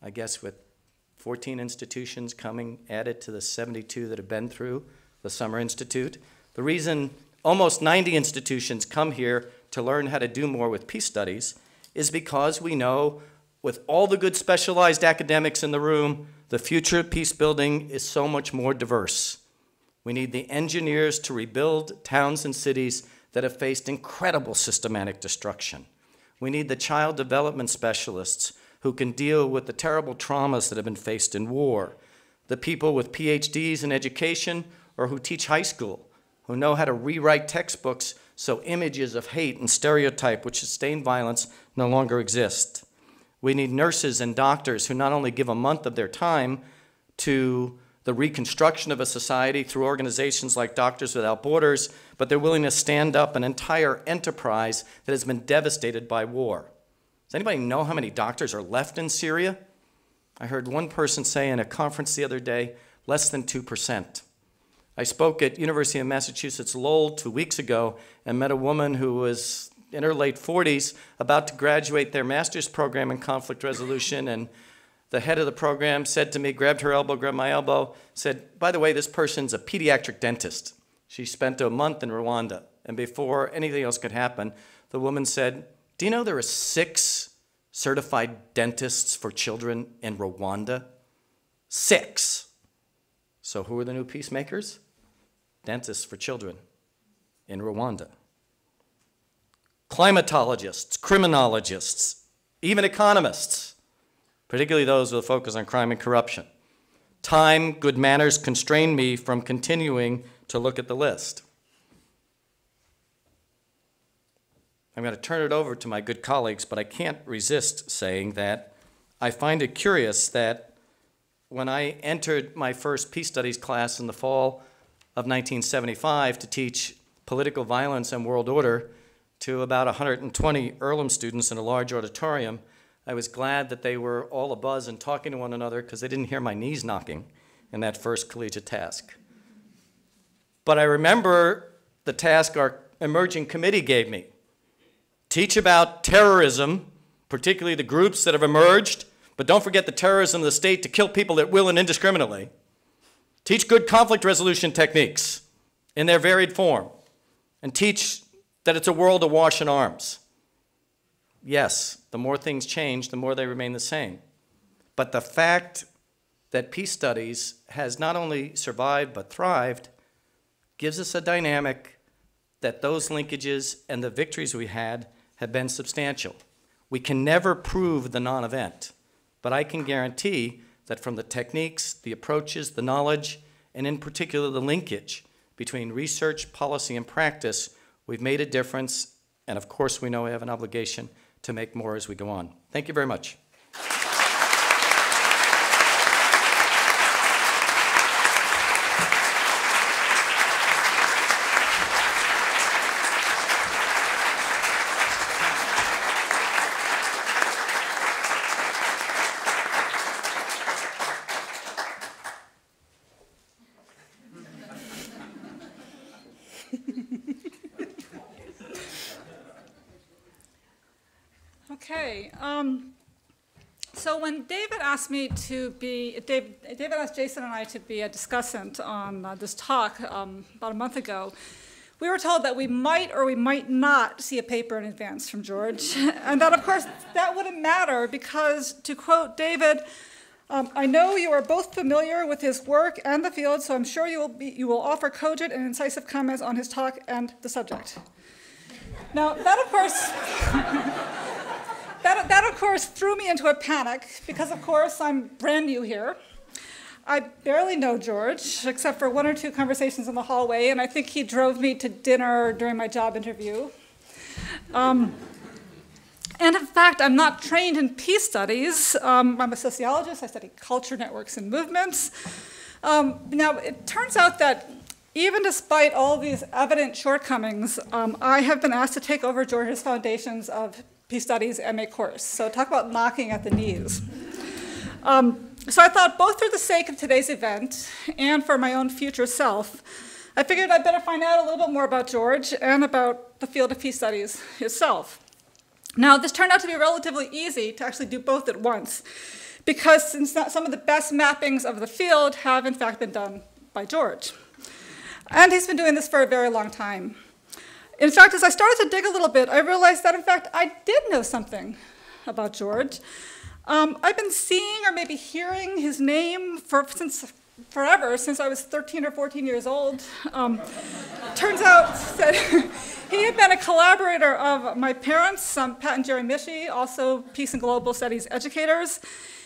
Speaker 2: I guess with 14 institutions coming added to the 72 that have been through the Summer Institute. The reason almost 90 institutions come here to learn how to do more with peace studies is because we know, with all the good specialized academics in the room, the future of peace building is so much more diverse. We need the engineers to rebuild towns and cities that have faced incredible systematic destruction. We need the child development specialists who can deal with the terrible traumas that have been faced in war, the people with PhDs in education or who teach high school, who know how to rewrite textbooks so images of hate and stereotype which sustain violence no longer exist. We need nurses and doctors who not only give a month of their time to the reconstruction of a society through organizations like Doctors Without Borders, but they're willing to stand up an entire enterprise that has been devastated by war. Does anybody know how many doctors are left in Syria? I heard one person say in a conference the other day, less than 2%. I spoke at University of Massachusetts Lowell 2 weeks ago and met a woman who was in her late 40s, about to graduate their master's program in conflict resolution, and the head of the program said to me, grabbed her elbow, grabbed my elbow, said, by the way, this person's a pediatric dentist. She spent a month in Rwanda, and before anything else could happen, the woman said, do you know there are 6 certified dentists for children in Rwanda? 6. So who are the new peacemakers? Dentists for children in Rwanda. Climatologists, criminologists, even economists, particularly those with a focus on crime and corruption. Time, good manners constrain me from continuing to look at the list. I'm going to turn it over to my good colleagues, but I can't resist saying that I find it curious that when I entered my first peace studies class in the fall of 1975 to teach political violence and world order to about 120 Earlham students in a large auditorium, I was glad that they were all abuzz and talking to one another because they didn't hear my knees knocking in that first collegiate task. But I remember the task our emerging committee gave me. Teach about terrorism, particularly the groups that have emerged, but don't forget the terrorism of the state to kill people at will and indiscriminately. Teach good conflict resolution techniques in their varied form, and teach that it's a world awash in arms. Yes, the more things change, the more they remain the same. But the fact that peace studies has not only survived but thrived gives us a dynamic that those linkages and the victories we had have been substantial. We can never prove the non-event, but I can guarantee that from the techniques, the approaches, the knowledge, and in particular the linkage between research, policy, and practice, we've made a difference, and of course we know we have an obligation to make more as we go on. Thank you very much.
Speaker 3: Okay, so when David asked me to be, David asked Jason and I to be a discussant on this talk about a month ago, we were told that we might or we might not see a paper in advance from George, and that of course that wouldn't matter because, to quote David, I know you are both familiar with his work and the field, so I'm sure you will offer cogent and incisive comments on his talk and the subject. Now, that of course, that of course threw me into a panic because of course I'm brand new here. I barely know George, except for 1 or 2 conversations in the hallway, and I think he drove me to dinner during my job interview. And in fact, I'm not trained in peace studies. I'm a sociologist. I study culture, networks, and movements. Now, it turns out that even despite all these evident shortcomings, I have been asked to take over George's Foundations of Peace Studies MA course. So talk about knocking at the knees. So I thought, both for the sake of today's event and for my own future self, I figured I'd better find out a little bit more about George and about the field of peace studies itself. Now, this turned out to be relatively easy to actually do both at once, because some of the best mappings of the field have in fact been done by George. And he's been doing this for a very long time. In fact, as I started to dig a little bit, I realized that in fact I did know something about George. I've been seeing or maybe hearing his name since forever, since I was 13 or 14 years old. Turns out that he had been a collaborator of my parents, Pat and Jerry Mischie, also Peace and Global Studies educators.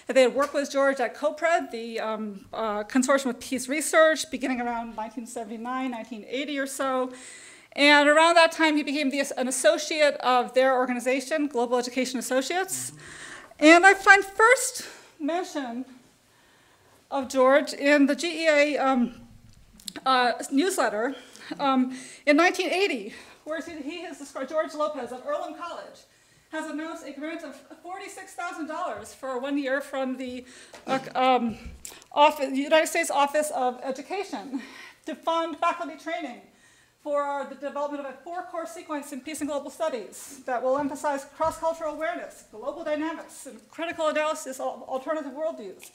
Speaker 3: They had worked with George at COPRED, the Consortium of Peace Research, beginning around 1979, 1980 or so. And around that time, he became an associate of their organization, Global Education Associates. And I find first mention of George in the GEA newsletter in 1980, where he has described George Lopez of Earlham College has announced a grant of $46,000 for 1 year from the United States Office of Education to fund faculty training for the development of a 4-course sequence in Peace and Global Studies that will emphasize cross-cultural awareness, global dynamics, and critical analysis of alternative worldviews.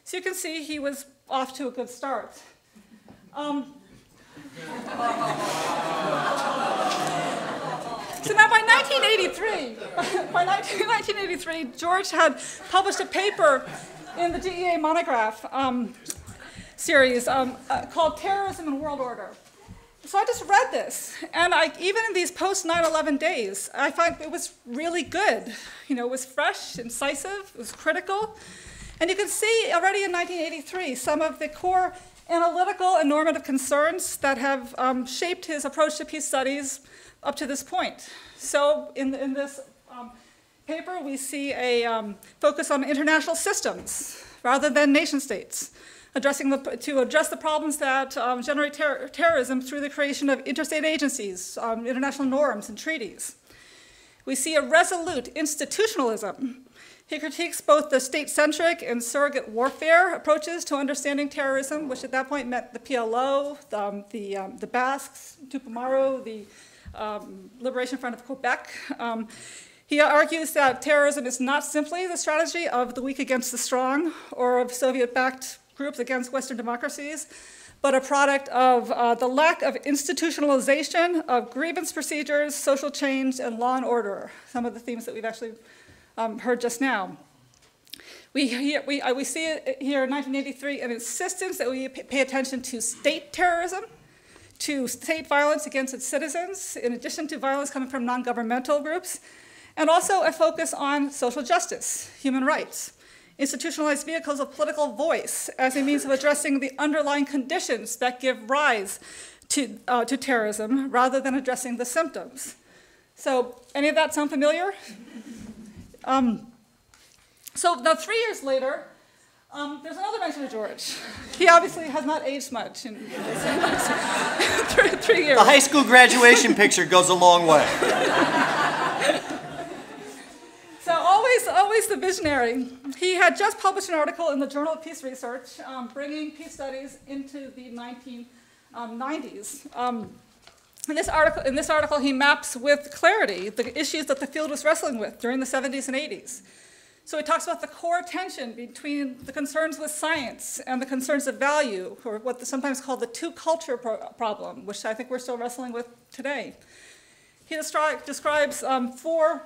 Speaker 3: So you can see he was off to a good start. So now by 1983, George had published a paper in the GEA monograph series called Terrorism and World Order. So I just read this, and even in these post-9/11 days, I find it was really good. You know, it was fresh, incisive, it was critical. And you can see already in 1983 some of the core analytical and normative concerns that have shaped his approach to peace studies up to this point. So in this paper, we see a focus on international systems rather than nation states, to address the problems that generate terrorism through the creation of interstate agencies, international norms, and treaties. We see a resolute institutionalism. He critiques both the state-centric and surrogate warfare approaches to understanding terrorism, which at that point meant the PLO, the Basques, Tupamaro, the Liberation Front of Quebec. He argues that terrorism is not simply the strategy of the weak against the strong or of Soviet-backed groups against Western democracies, but a product of the lack of institutionalization of grievance procedures, social change, and law and order, some of the themes that we've actually heard just now. We see it here in 1983, an insistence that we pay attention to state terrorism, to state violence against its citizens, in addition to violence coming from non-governmental groups, and also a focus on social justice, human rights, institutionalized vehicles of political voice as a means of addressing the underlying conditions that give rise to terrorism rather than addressing the symptoms. So any of that sound familiar? So now 3 years later, there's another mention of George. He obviously has not aged much in 3 years.
Speaker 2: The high school graduation picture goes a long way.
Speaker 3: So always the visionary. He had just published an article in the Journal of Peace Research, bringing peace studies into the 1990s. In this article, he maps with clarity the issues that the field was wrestling with during the 70s and 80s. So he talks about the core tension between the concerns with science and the concerns of value, or what is sometimes called the two-culture problem, which I think we're still wrestling with today. He describes four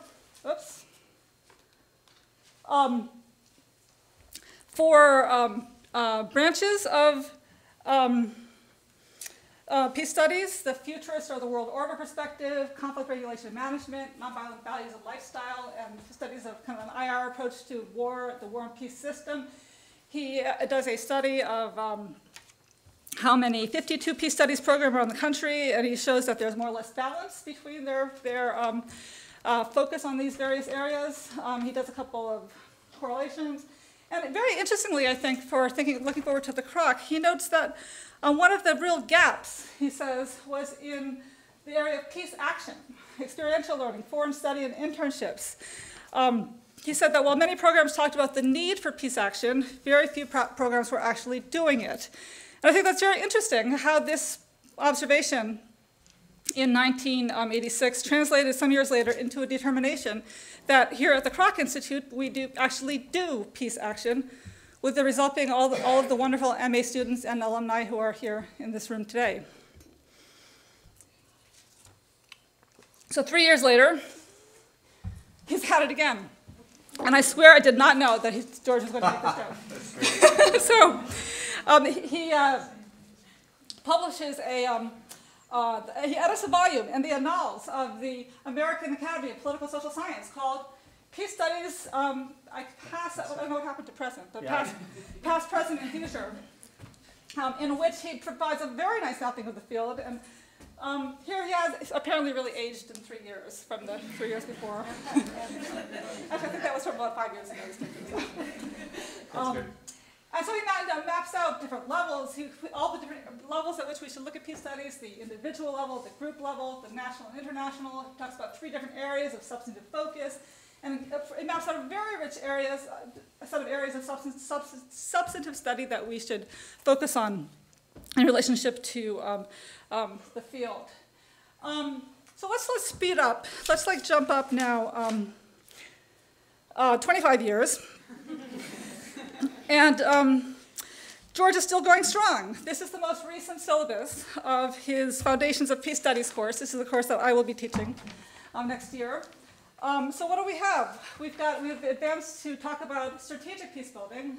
Speaker 3: branches of peace studies: the futurist or the world order perspective, conflict regulation and management, nonviolent values of lifestyle, and studies of kind of an IR approach to war, the war and peace system. He does a study of how many 52 peace studies programs around the country, and he shows that there's more or less balance between their focus on these various areas. He does a couple of correlations. And very interestingly, I think, looking forward to the Kroc, he notes that one of the real gaps, he says, was in the area of peace action, experiential learning, foreign study, and internships. He said that while many programs talked about the need for peace action, very few programs were actually doing it. And I think that's very interesting how this observation in 1986, translated some years later into a determination that here at the Kroc Institute, we actually do peace action, with the result being all of the wonderful MA students and alumni who are here in this room today. So 3 years later, he's had it again. And I swear I did not know that George was going to make this joke. So he publishes he edits a volume in the Annals of the American Academy of Political Social Science called Peace Studies, I don't know what happened to present, but yeah. past, present, and future, in which he provides a very nice mapping of the field. And here he has apparently really aged in 3 years from the 3 years before. Actually, I think that was from about 5 years ago.
Speaker 2: That's good.
Speaker 3: And so he maps out different levels, all the different levels at which we should look at peace studies, the individual level, the group level, the national and international. He talks about 3 different areas of substantive focus. And it maps out a very rich a set of areas of substantive study that we should focus on in relationship to the field. So let's speed up. Let's jump up now 25 years. And George is still going strong. This is the most recent syllabus of his Foundations of Peace Studies course. This is a course that I will be teaching next year. So what do we have? We've advanced to talk about strategic peace building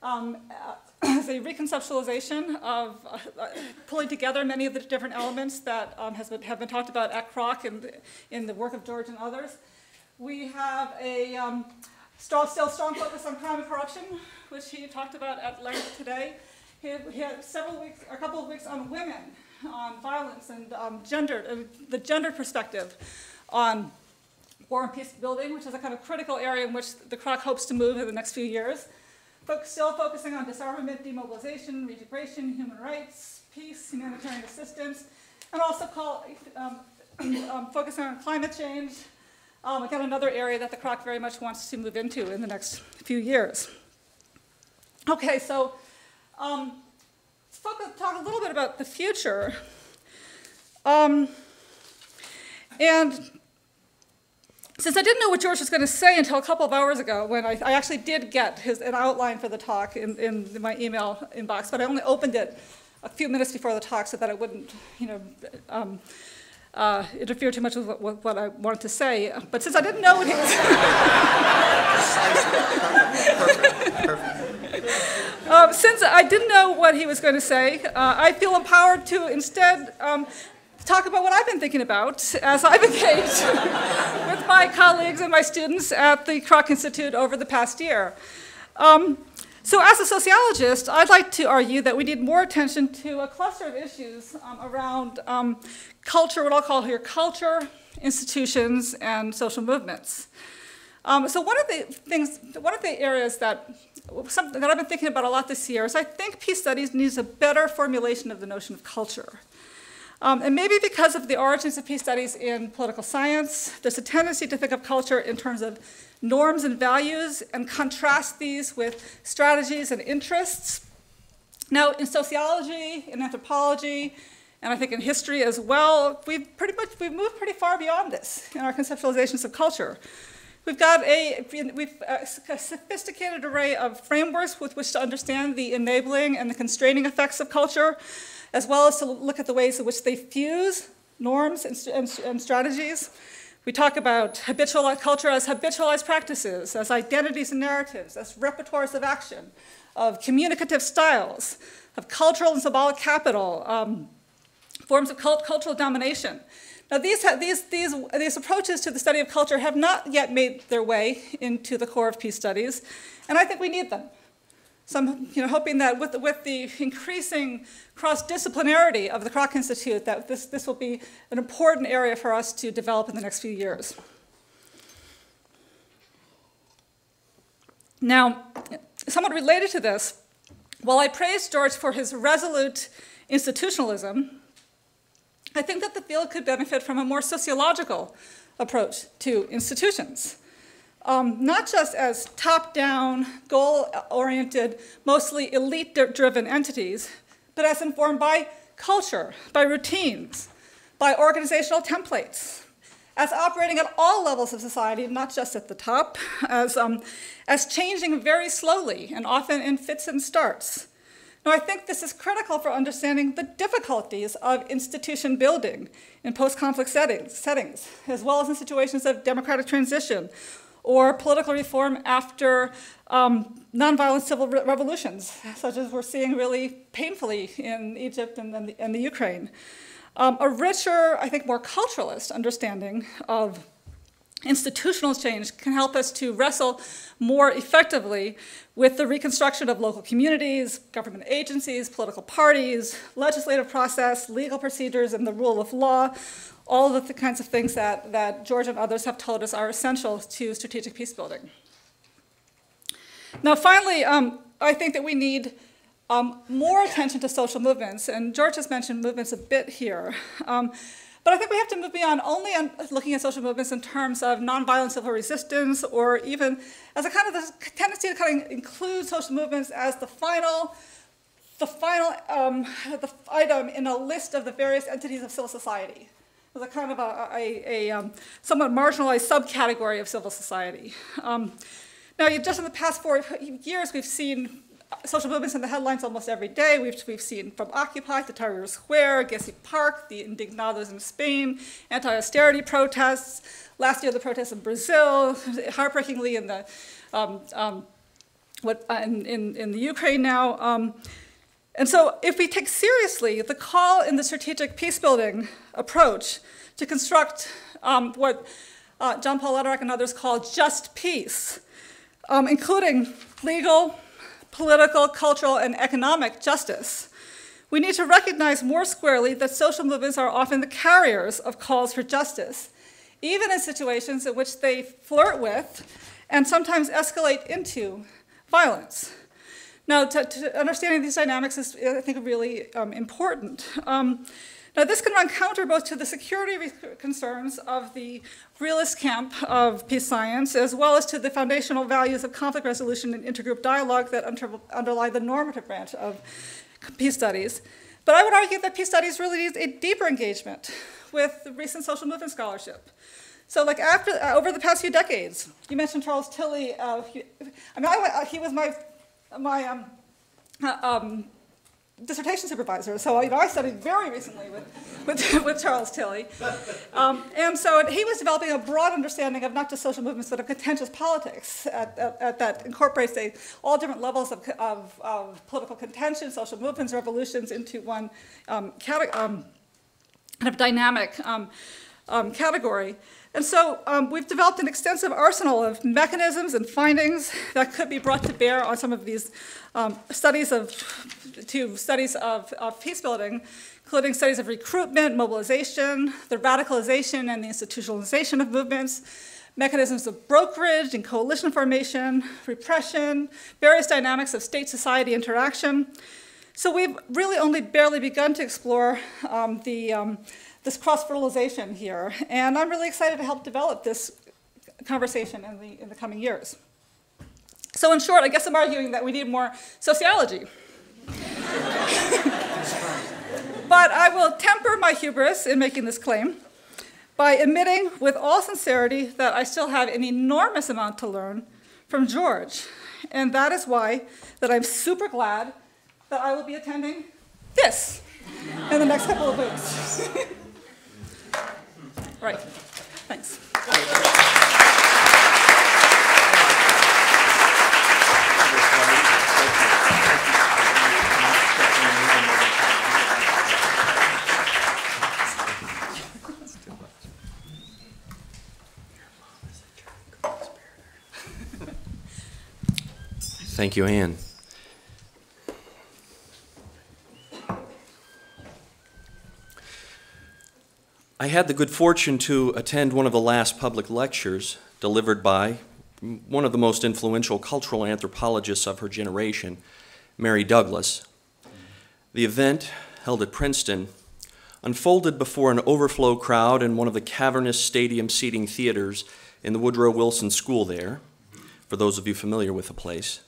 Speaker 3: as a reconceptualization of pulling together many of the different elements that have been talked about at Kroc and in the work of George and others. We have a still strong focus on crime and corruption, which he talked about at length today. He had a couple of weeks on women, on violence and the gender perspective on war and peace building, which is a kind of critical area in which the Kroc hopes to move in the next few years. But still focusing on disarmament, demobilization, reintegration, human rights, peace, humanitarian assistance, and also focusing on climate change. Again, another area that the Kroc very much wants to move into in the next few years. Okay, so let's talk a little bit about the future. And since I didn't know what George was going to say until a couple of hours ago, when I actually did get an outline for the talk in my email inbox, but I only opened it a few minutes before the talk so that it wouldn't, interfere too much with what I wanted to say. But since I didn't know what he was since I didn't know what he was going to say, I feel empowered to instead talk about what I've been thinking about as I've engaged with my colleagues and my students at the Kroc Institute over the past year. So as a sociologist, I'd like to argue that we need more attention to a cluster of issues around culture, what I'll call here culture, institutions, and social movements. So one of the areas that I've been thinking about a lot this year is I think peace studies needs a better formulation of the notion of culture. And maybe because of the origins of peace studies in political science, there's a tendency to think of culture in terms of norms and values and contrast these with strategies and interests. Now, in sociology, in anthropology, and I think in history as well, we've moved pretty far beyond this in our conceptualizations of culture. We've got a sophisticated array of frameworks with which to understand the enabling and the constraining effects of culture, as well as to look at the ways in which they fuse norms and strategies. We talk about culture as habitualized practices, as identities and narratives, as repertoires of action, of communicative styles, of cultural and symbolic capital, forms of cultural domination. Now, these approaches to the study of culture have not yet made their way into the core of peace studies, and I think we need them. So I'm hoping that with the increasing cross-disciplinarity of the Kroc Institute, that this will be an important area for us to develop in the next few years. Now, somewhat related to this, while I praise George for his resolute institutionalism, I think that the field could benefit from a more sociological approach to institutions. Not just as top-down, goal-oriented, mostly elite-driven entities, but as informed by culture, by routines, by organizational templates, as operating at all levels of society, not just at the top, as changing very slowly and often in fits and starts. Now, I think this is critical for understanding the difficulties of institution building in post-conflict settings, as well as in situations of democratic transition or political reform after nonviolent civil revolutions, such as we're seeing really painfully in Egypt and the Ukraine. A richer, I think, more culturalist understanding of institutional change can help us to wrestle more effectively with the reconstruction of local communities, government agencies, political parties, legislative process, legal procedures, and the rule of law, all of the kinds of things that George and others have told us are essential to strategic peacebuilding. Now, finally, I think that we need more attention to social movements, and George has mentioned movements a bit here. But I think we have to move beyond only on looking at social movements in terms of nonviolent civil resistance, or even as a kind of this tendency to kind of include social movements as the final item in a list of the various entities of civil society. As a kind of a somewhat marginalized subcategory of civil society. Now, just in the past 4 years, we've seen social movements in the headlines almost every day. We've seen from Occupy to Tahrir Square, Gezi Park, the Indignados in Spain, anti-austerity protests. Last year, the protests in Brazil, heartbreakingly in the Ukraine now. And so if we take seriously the call in the strategic peacebuilding approach to construct what John Paul Lederach and others call just peace, including legal, political, cultural, and economic justice, we need to recognize more squarely that social movements are often the carriers of calls for justice, even in situations in which they flirt with and sometimes escalate into violence. Now, to understanding these dynamics is, I think, really important. Now, this can run counter both to the security concerns of the realist camp of peace science, as well as to the foundational values of conflict resolution and intergroup dialogue that underlie the normative branch of peace studies. But I would argue that peace studies really needs a deeper engagement with the recent social movement scholarship. So, like over the past few decades, you mentioned Charles Tilley. He was my dissertation supervisor. So I studied very recently with Charles Tilley. And so he was developing a broad understanding of not just social movements, but of contentious politics that incorporates all different levels of political contention, social movements, revolutions into one kind of dynamic category. And so we've developed an extensive arsenal of mechanisms and findings that could be brought to bear on some of these studies of peacebuilding, including studies of recruitment, mobilization, the radicalization and the institutionalization of movements, mechanisms of brokerage and coalition formation, repression, various dynamics of state-society interaction. So we've really only barely begun to explore this cross-fertilization here, and I'm really excited to help develop this conversation in the coming years. So in short, I guess I'm arguing that we need more sociology. But I will temper my hubris in making this claim by admitting with all sincerity that I still have an enormous amount to learn from George, and that is why that I'm super glad that I will be attending this in the next couple of weeks. Right. Thanks.
Speaker 4: Thank you, Anne. I had the good fortune to attend one of the last public lectures delivered by one of the most influential cultural anthropologists of her generation, Mary Douglas. The event, held at Princeton, unfolded before an overflow crowd in one of the cavernous stadium seating theaters in the Woodrow Wilson School there, for those of you familiar with the place.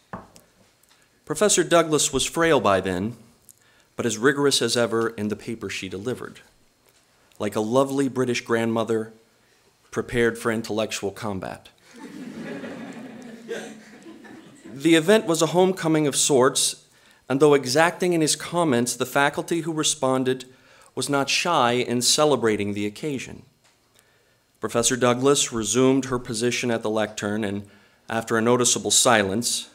Speaker 4: Professor Douglas was frail by then, but as rigorous as ever in the paper she delivered. like a lovely British grandmother prepared for intellectual combat. The event was a homecoming of sorts, and though exacting in his comments, the faculty who responded was not shy in celebrating the occasion. Professor Douglas resumed her position at the lectern, and after a noticeable silence,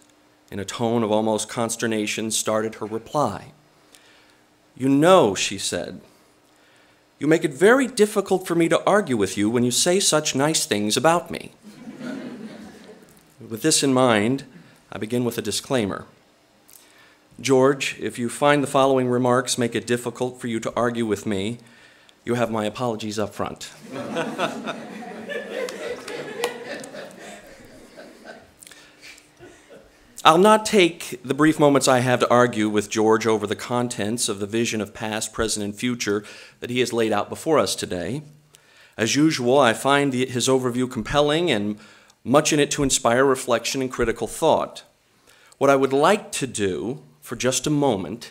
Speaker 4: in a tone of almost consternation, started her reply. "You know," she said, "you make it very difficult for me to argue with you when you say such nice things about me." With this in mind, I begin with a disclaimer. George, if you find the following remarks make it difficult for you to argue with me, you have my apologies up front. I'll not take the brief moments I have to argue with George over the contents of the vision of past, present, and future that he has laid out before us today. As usual, I find his overview compelling and much in it to inspire reflection and critical thought. What I would like to do, for just a moment,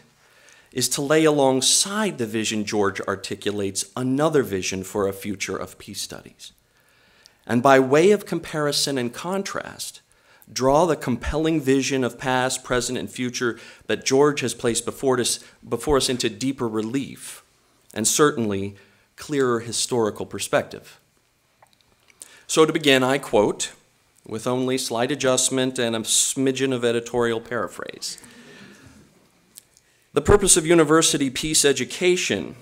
Speaker 4: is to lay alongside the vision George articulates another vision for a future of peace studies. And by way of comparison and contrast, draw the compelling vision of past, present, and future that George has placed before us into deeper relief and certainly clearer historical perspective. So to begin, I quote, with only slight adjustment and a smidgen of editorial paraphrase. "The purpose of university peace education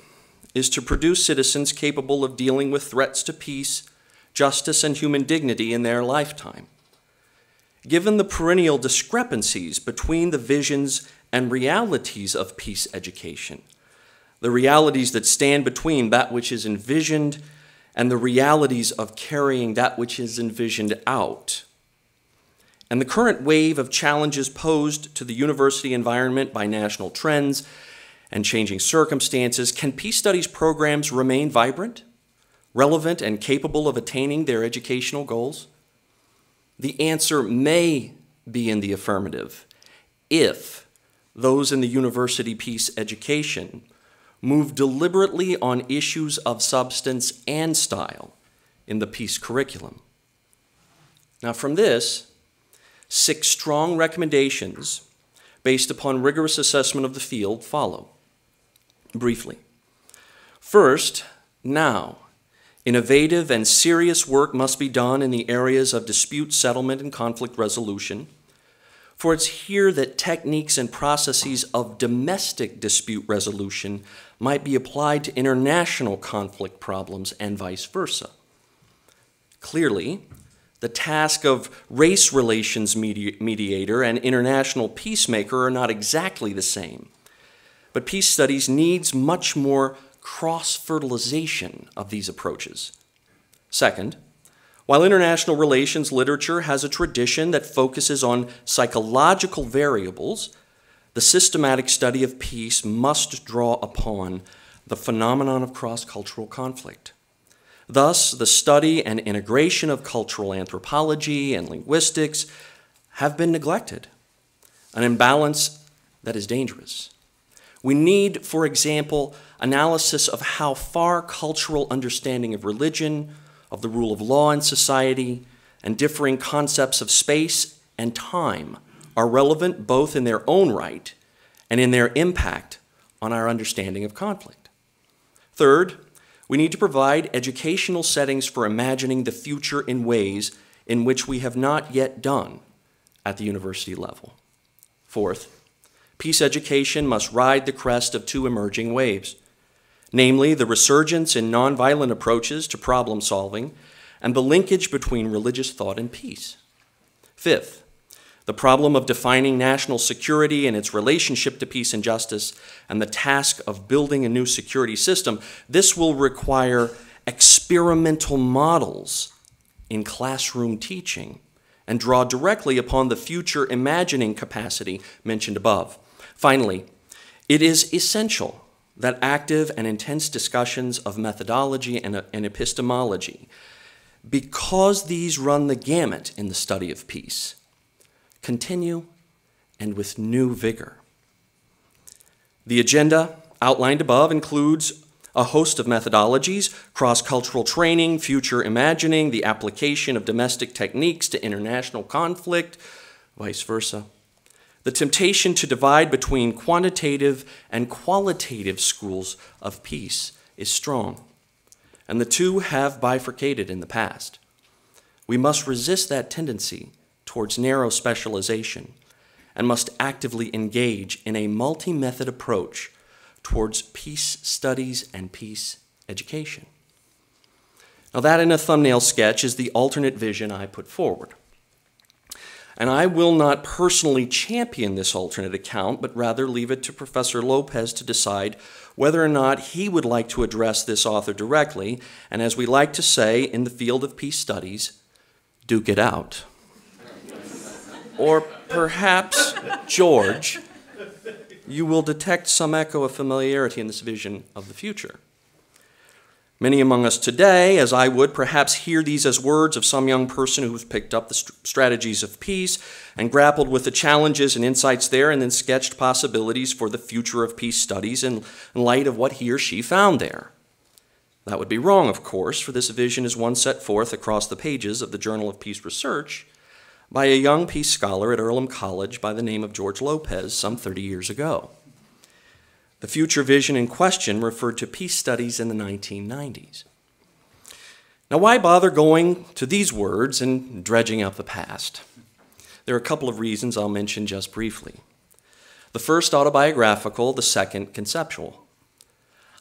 Speaker 4: is to produce citizens capable of dealing with threats to peace, justice, and human dignity in their lifetime. Given the perennial discrepancies between the visions and realities of peace education, the realities that stand between that which is envisioned and the realities of carrying that which is envisioned out, and the current wave of challenges posed to the university environment by national trends and changing circumstances, can peace studies programs remain vibrant, relevant, and capable of attaining their educational goals? The answer may be in the affirmative if those in the university peace education move deliberately on issues of substance and style in the peace curriculum. Now from this, 6 strong recommendations based upon rigorous assessment of the field follow. Briefly. First, now, innovative and serious work must be done in the areas of dispute settlement and conflict resolution, for it's here that techniques and processes of domestic dispute resolution might be applied to international conflict problems and vice versa. Clearly, the task of race relations mediator and international peacemaker are not exactly the same, but peace studies needs much more cross-fertilization of these approaches. Second, while international relations literature has a tradition that focuses on psychological variables, the systematic study of peace must draw upon the phenomenon of cross-cultural conflict. Thus, the study and integration of cultural anthropology and linguistics have been neglected, an imbalance that is dangerous. We need, for example, analysis of how far cultural understanding of religion, of the rule of law in society, and differing concepts of space and time are relevant both in their own right and in their impact on our understanding of conflict. Third, we need to provide educational settings for imagining the future in ways in which we have not yet done at the university level. Fourth, peace education must ride the crest of 2 emerging waves, namely the resurgence in nonviolent approaches to problem solving and the linkage between religious thought and peace. Fifth, the problem of defining national security and its relationship to peace and justice, and the task of building a new security system. This will require experimental models in classroom teaching and draw directly upon the future imagining capacity mentioned above. Finally, it is essential that active and intense discussions of methodology and epistemology, because these run the gamut in the study of peace, continue and with new vigor. The agenda outlined above includes a host of methodologies: cross-cultural training, future imagining, the application of domestic techniques to international conflict, vice versa. The temptation to divide between quantitative and qualitative schools of peace is strong, and the two have bifurcated in the past. We must resist that tendency towards narrow specialization and must actively engage in a multi-method approach towards peace studies and peace education. Now that, in a thumbnail sketch, is the alternate vision I put forward. And I will not personally champion this alternate account, but rather leave it to Professor Lopez to decide whether or not he would like to address this author directly, and as we like to say in the field of peace studies, duke it out. Or perhaps, George, you will detect some echo of familiarity in this vision of the future. Many among us today, as I would, perhaps hear these as words of some young person who has picked up the strategies of peace and grappled with the challenges and insights there and then sketched possibilities for the future of peace studies in light of what he or she found there. That would be wrong, of course, for this vision is one set forth across the pages of the Journal of Peace Research by a young peace scholar at Earlham College by the name of George Lopez some 30 years ago. The future vision in question referred to peace studies in the 1990s. Now, why bother going to these words and dredging up the past? There are a couple of reasons I'll mention just briefly. The first autobiographical, the second conceptual.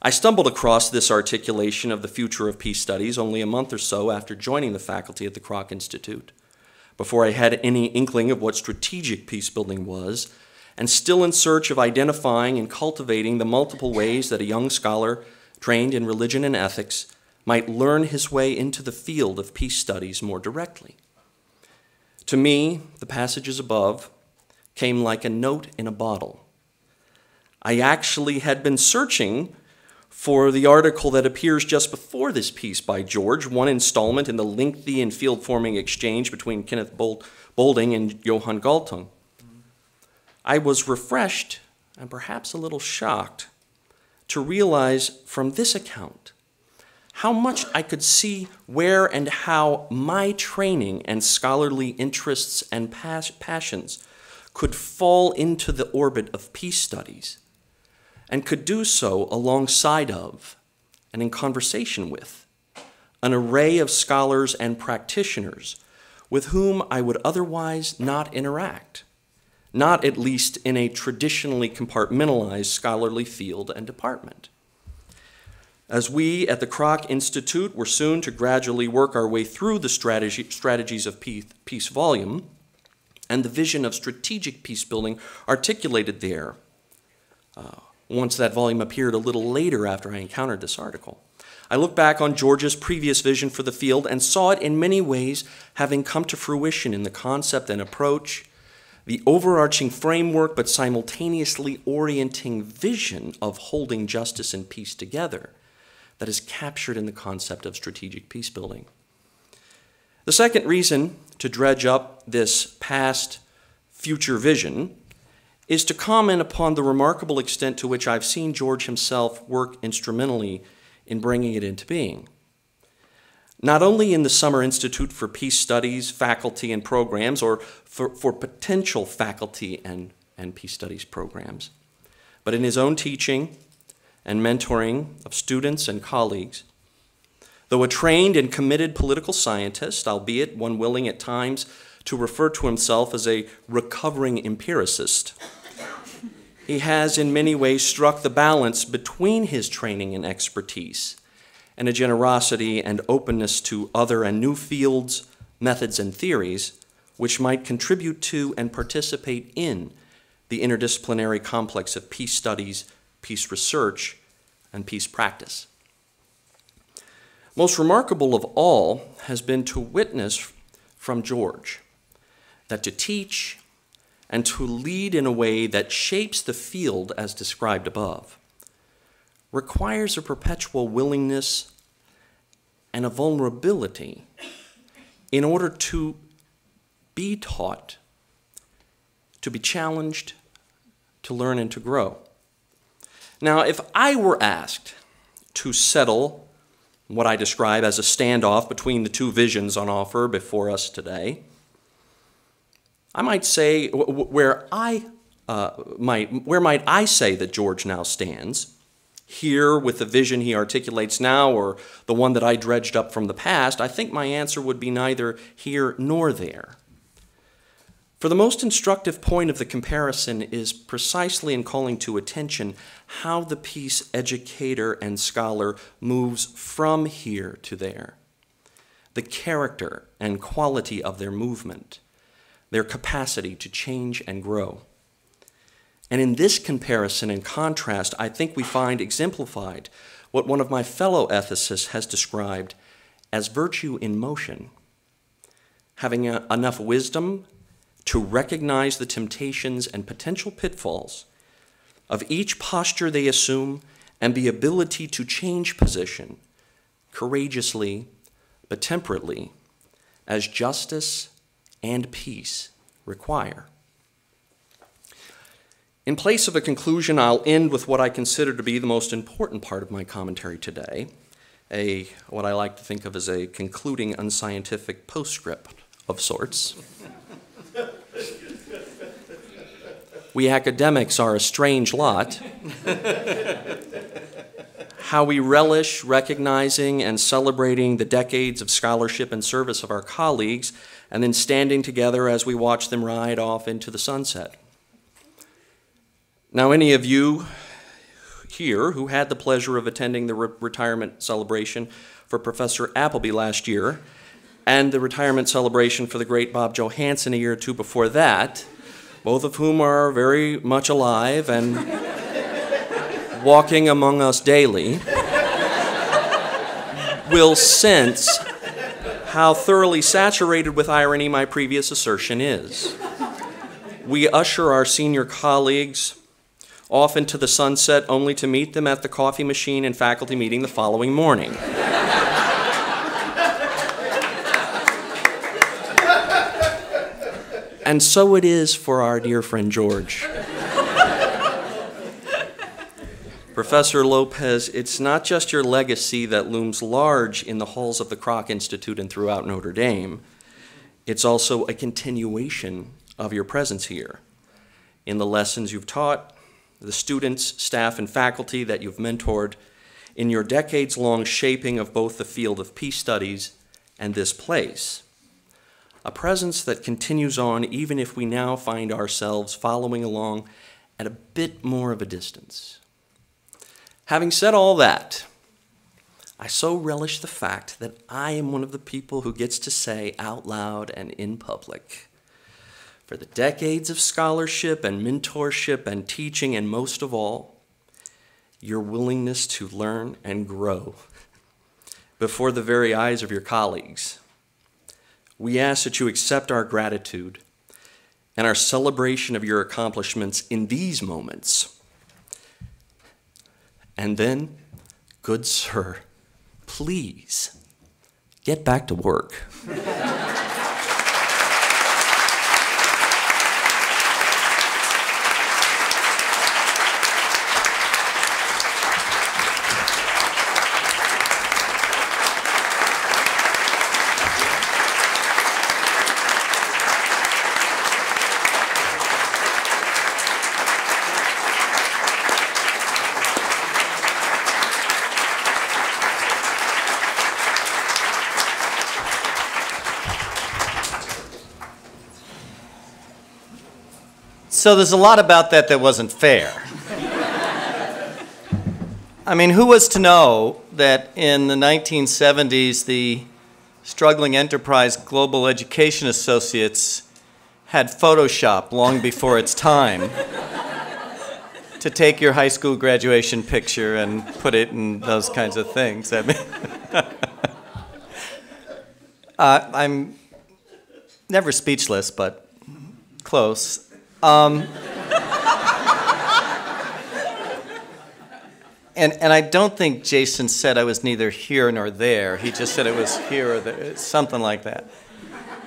Speaker 4: I stumbled across this articulation of the future of peace studies only a month or so after joining the faculty at the Kroc Institute, before I had any inkling of what strategic peacebuilding was, and still in search of identifying and cultivating the multiple ways that a young scholar trained in religion and ethics might learn his way into the field of peace studies more directly. To me, the passages above came like a note in a bottle. I actually had been searching for the article that appears just before this piece by George, one installment in the lengthy and field-forming exchange between Kenneth Boulding and Johann Galtung. I was refreshed and perhaps a little shocked to realize from this account how much I could see where and how my training and scholarly interests and passions could fall into the orbit of peace studies, and could do so alongside of and in conversation with an array of scholars and practitioners with whom I would otherwise not interact, not at least in a traditionally compartmentalized scholarly field and department. As we at the Kroc Institute were soon to gradually work our way through the strategies of peace volume and the vision of strategic peace building articulated there, once that volume appeared a little later after I encountered this article, I look back on George's previous vision for the field and saw it in many ways having come to fruition in the concept and approach, the overarching framework, but simultaneously orienting vision of holding justice and peace together that is captured in the concept of strategic peace building. The second reason to dredge up this past future vision is to comment upon the remarkable extent to which I've seen George himself work instrumentally in bringing it into being. Not only in the Summer Institute for Peace Studies faculty and programs, or for potential faculty and peace studies programs, but in his own teaching and mentoring of students and colleagues. Though a trained and committed political scientist, albeit one willing at times to refer to himself as a recovering empiricist, he has in many ways struck the balance between his training and expertise and a generosity and openness to other and new fields, methods, and theories which might contribute to and participate in the interdisciplinary complex of peace studies, peace research, and peace practice. Most remarkable of all has been to witness from George that to teach and to lead in a way that shapes the field as described above requires a perpetual willingness and a vulnerability in order to be taught, to be challenged, to learn and to grow. Now, if I were asked to settle what I describe as a standoff between the two visions on offer before us today. I might say, where might I say that George now stands? Here with the vision he articulates now, or the one that I dredged up from the past? I think my answer would be neither here nor there. For the most instructive point of the comparison is precisely in calling to attention how the peace educator and scholar moves from here to there, the character and quality of their movement, their capacity to change and grow. And in this comparison and contrast, I think we find exemplified what one of my fellow ethicists has described as virtue in motion, having enough wisdom to recognize the temptations and potential pitfalls of each posture they assume, and the ability to change position courageously but temperately as justice and peace require. In place of a conclusion, I'll end with what I consider to be the most important part of my commentary today, what I like to think of as a concluding unscientific postscript of sorts. We academics are a strange lot. How we relish recognizing and celebrating the decades of scholarship and service of our colleagues, and then standing together as we watch them ride off into the sunset. Now, any of you here who had the pleasure of attending the retirement celebration for Professor Appleby last year, and the retirement celebration for the great Bob Johansen a year or two before that, both of whom are very much alive and walking among us daily, will sense how thoroughly saturated with irony my previous assertion is. We usher our senior colleagues off into the sunset only to meet them at the coffee machine and faculty meeting the following morning. And so it is for our dear friend George. Professor Lopez, it's not just your legacy that looms large in the halls of the Kroc Institute and throughout Notre Dame. It's also a continuation of your presence here in the lessons you've taught, the students, staff, and faculty that you've mentored, in your decades-long shaping of both the field of peace studies and this place. A presence that continues on even if we now find ourselves following along at a bit more of a distance. Having said all that, I so relish the fact that I am one of the people who gets to say out loud and in public, for the decades of scholarship and mentorship and teaching, and most of all, your willingness to learn and grow before the very eyes of your colleagues, we ask that you accept our gratitude and our celebration of your accomplishments in these moments. And then, good sir, please get back to work.
Speaker 2: So there's a lot about that wasn't fair. I mean, who was to know that in the 1970s, the struggling enterprise Global Education Associates had Photoshop long before its time to take your high school graduation picture and put it in those kinds of things. I mean, I'm never speechless, but close. And I don't think Jason said I was neither here nor there. He just said it was here or there, something like that.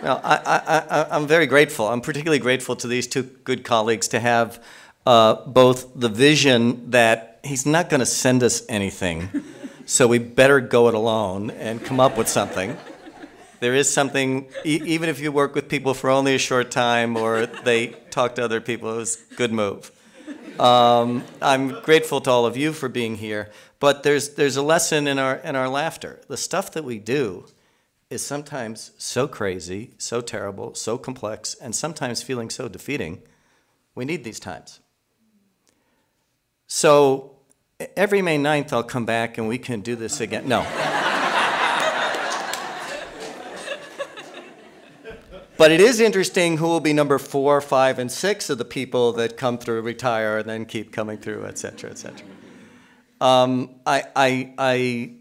Speaker 2: Now, I'm very grateful. I'm particularly grateful to these two good colleagues to have both the vision that he's not going to send us anything So we better go it alone and come up with something. There is something, even if you work with people for only a short time or they talk to other people, it was a good move. I'm grateful to all of you for being here, but there's a lesson in our laughter. The stuff that we do is sometimes so crazy, so terrible, so complex, and sometimes feeling so defeating. We need these times. So every May 9th, I'll come back and we can do this again. No. But it is interesting who will be number 4, 5, and 6 of the people that come through, retire, and then keep coming through, et cetera, et cetera. I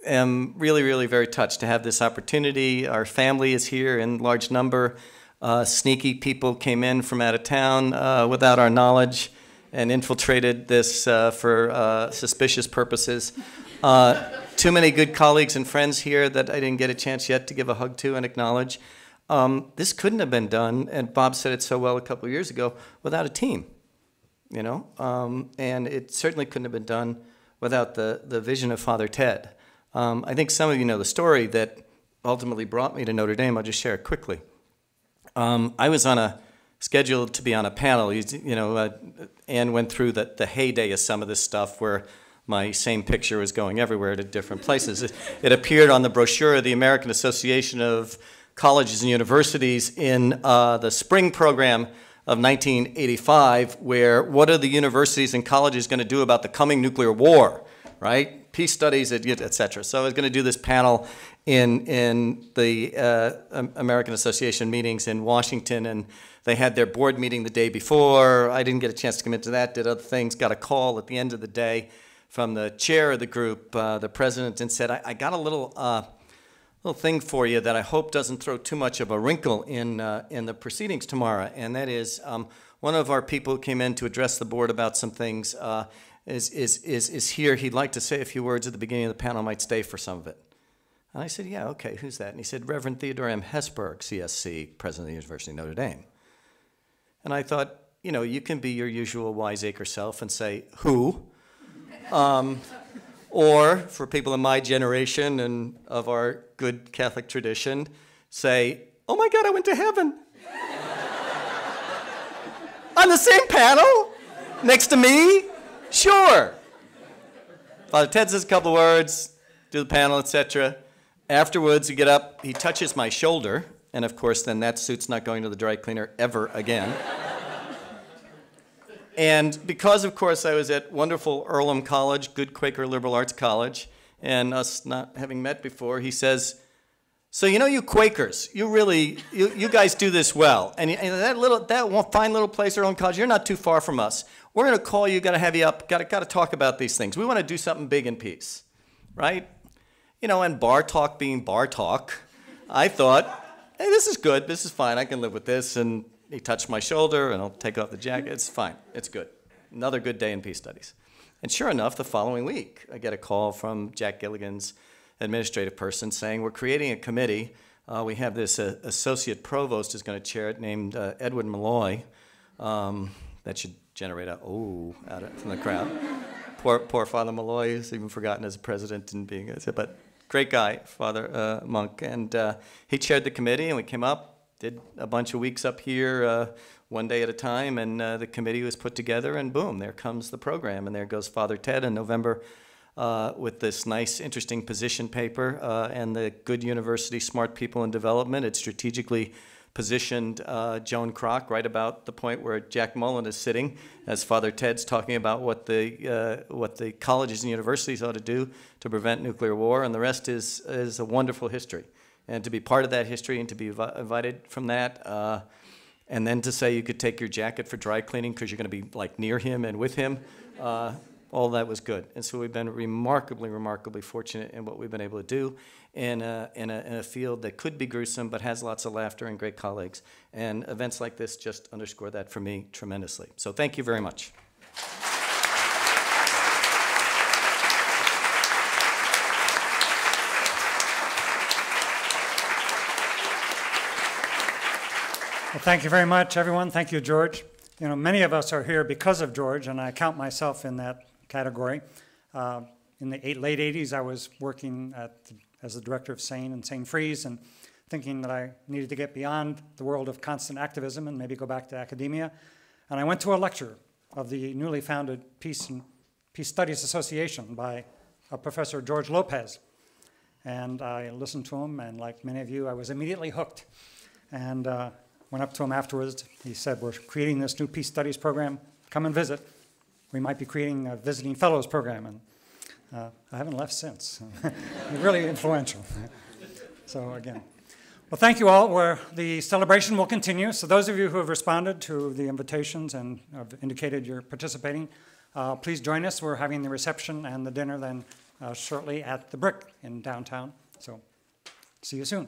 Speaker 2: am really, really very touched to have this opportunity. Our family is here in large number. Sneaky people came in from out of town without our knowledge and infiltrated this for suspicious purposes. Too many good colleagues and friends here that I didn't get a chance yet to give a hug to and acknowledge. This couldn't have been done, and Bob said it so well a couple of years ago, without a team, you know? And it certainly couldn't have been done without the vision of Father Ted. I think some of you know the story that ultimately brought me to Notre Dame. I'll just share it quickly. I was scheduled to be on a panel. You know, Anne went through the heyday of some of this stuff where my same picture was going everywhere to different places. It appeared on the brochure of the American Association of Colleges and Universities in the spring program of 1985, where what are the universities and colleges going to do about the coming nuclear war, right? Peace studies, et cetera. So I was going to do this panel in the American Association meetings in Washington, and they had their board meeting the day before. I didn't get a chance to come into that, did other things, got a call at the end of the day from the chair of the group, the president, and said, I got a little thing for you that I hope doesn't throw too much of a wrinkle in the proceedings tomorrow, and that is one of our people who came in to address the board about some things is here. He'd like to say a few words at the beginning of the panel, might stay for some of it. And I said, yeah, okay, who's that? And he said, Reverend Theodore M. Hesburgh, CSC, President of the University of Notre Dame. And I thought, you know, you can be your usual wiseacre self and say, who? Or, for people in my generation and of our good Catholic tradition, say, oh my God, I went to heaven. On the same panel? Next to me? Sure. Father Ted says a couple words, do the panel, etc. Afterwards, you get up, he touches my shoulder, and of course, then that suit's not going to the dry cleaner ever again. And because, of course, I was at wonderful Earlham College, good Quaker liberal arts college, and us not having met before, he says, so you know you Quakers, you guys do this well. And that fine little place, Earlham College, you're not too far from us. We're going to call you, got to have you up, got to talk about these things. We want to do something big in peace, right? You know, and bar talk being bar talk, I thought, hey, this is good, this is fine, I can live with this. And he touched my shoulder, and I'll take off the jacket. It's fine. It's good. Another good day in peace studies. And sure enough, the following week, I get a call from Jack Gilligan's administrative person saying, we're creating a committee. We have this associate provost is going to chair it named Edward Malloy. That should generate a ooh out from the crowd. Poor Father Malloy is even forgotten as president and being, but great guy, Father Monk. And he chaired the committee, and we came up, did a bunch of weeks up here, one day at a time, and the committee was put together, and boom, there comes the program, and there goes Father Ted in November with this nice, interesting position paper, and the Good University Smart People in Development. It strategically positioned Joan Kroc right about the point where Jack Mullen is sitting, as Father Ted's talking about what the colleges and universities ought to do to prevent nuclear war, and the rest is a wonderful history. And to be part of that history and to be invited from that, and then to say you could take your jacket for dry cleaning because you're going to be like near him and with him, all that was good. And so we've been remarkably, remarkably fortunate in what we've been able to do in a field that could be gruesome but has lots of laughter and great colleagues. And events like this just underscore that for me tremendously. So thank you very much.
Speaker 1: Well, thank you very much, everyone. Thank you, George. You know, many of us are here because of George, and I count myself in that category. You in the late 80s, I was working as the director of SANE and SANE Freeze, and thinking that I needed to get beyond the world of constant activism and maybe go back to academia. And I went to a lecture of the newly founded Peace Studies Association by Professor George Lopez. And I listened to him, and like many of you, I was immediately hooked. And went up to him afterwards. He said, we're creating this new Peace Studies program. Come and visit. We might be creating a visiting fellows program. And I haven't left since. Really influential. So again, well, thank you all. The celebration will continue. So those of you who have responded to the invitations and have indicated you're participating, please join us. We're having the reception and the dinner then shortly at the Brick in downtown. So see you soon.